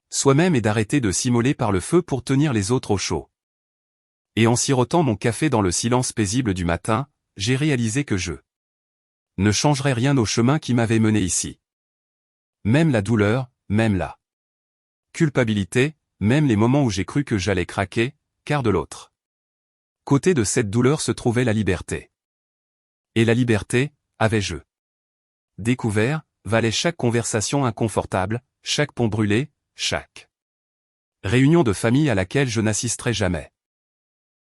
soi-même est d'arrêter de s'immoler par le feu pour tenir les autres au chaud. Et en sirotant mon café dans le silence paisible du matin, j'ai réalisé que je ne changerais rien au chemin qui m'avait mené ici. Même la douleur, même la culpabilité, même les moments où j'ai cru que j'allais craquer, car de l'autre côté de cette douleur se trouvait la liberté. Et la liberté, avais-je découvert, valait chaque conversation inconfortable, chaque pont brûlé, chaque réunion de famille à laquelle je n'assisterai jamais.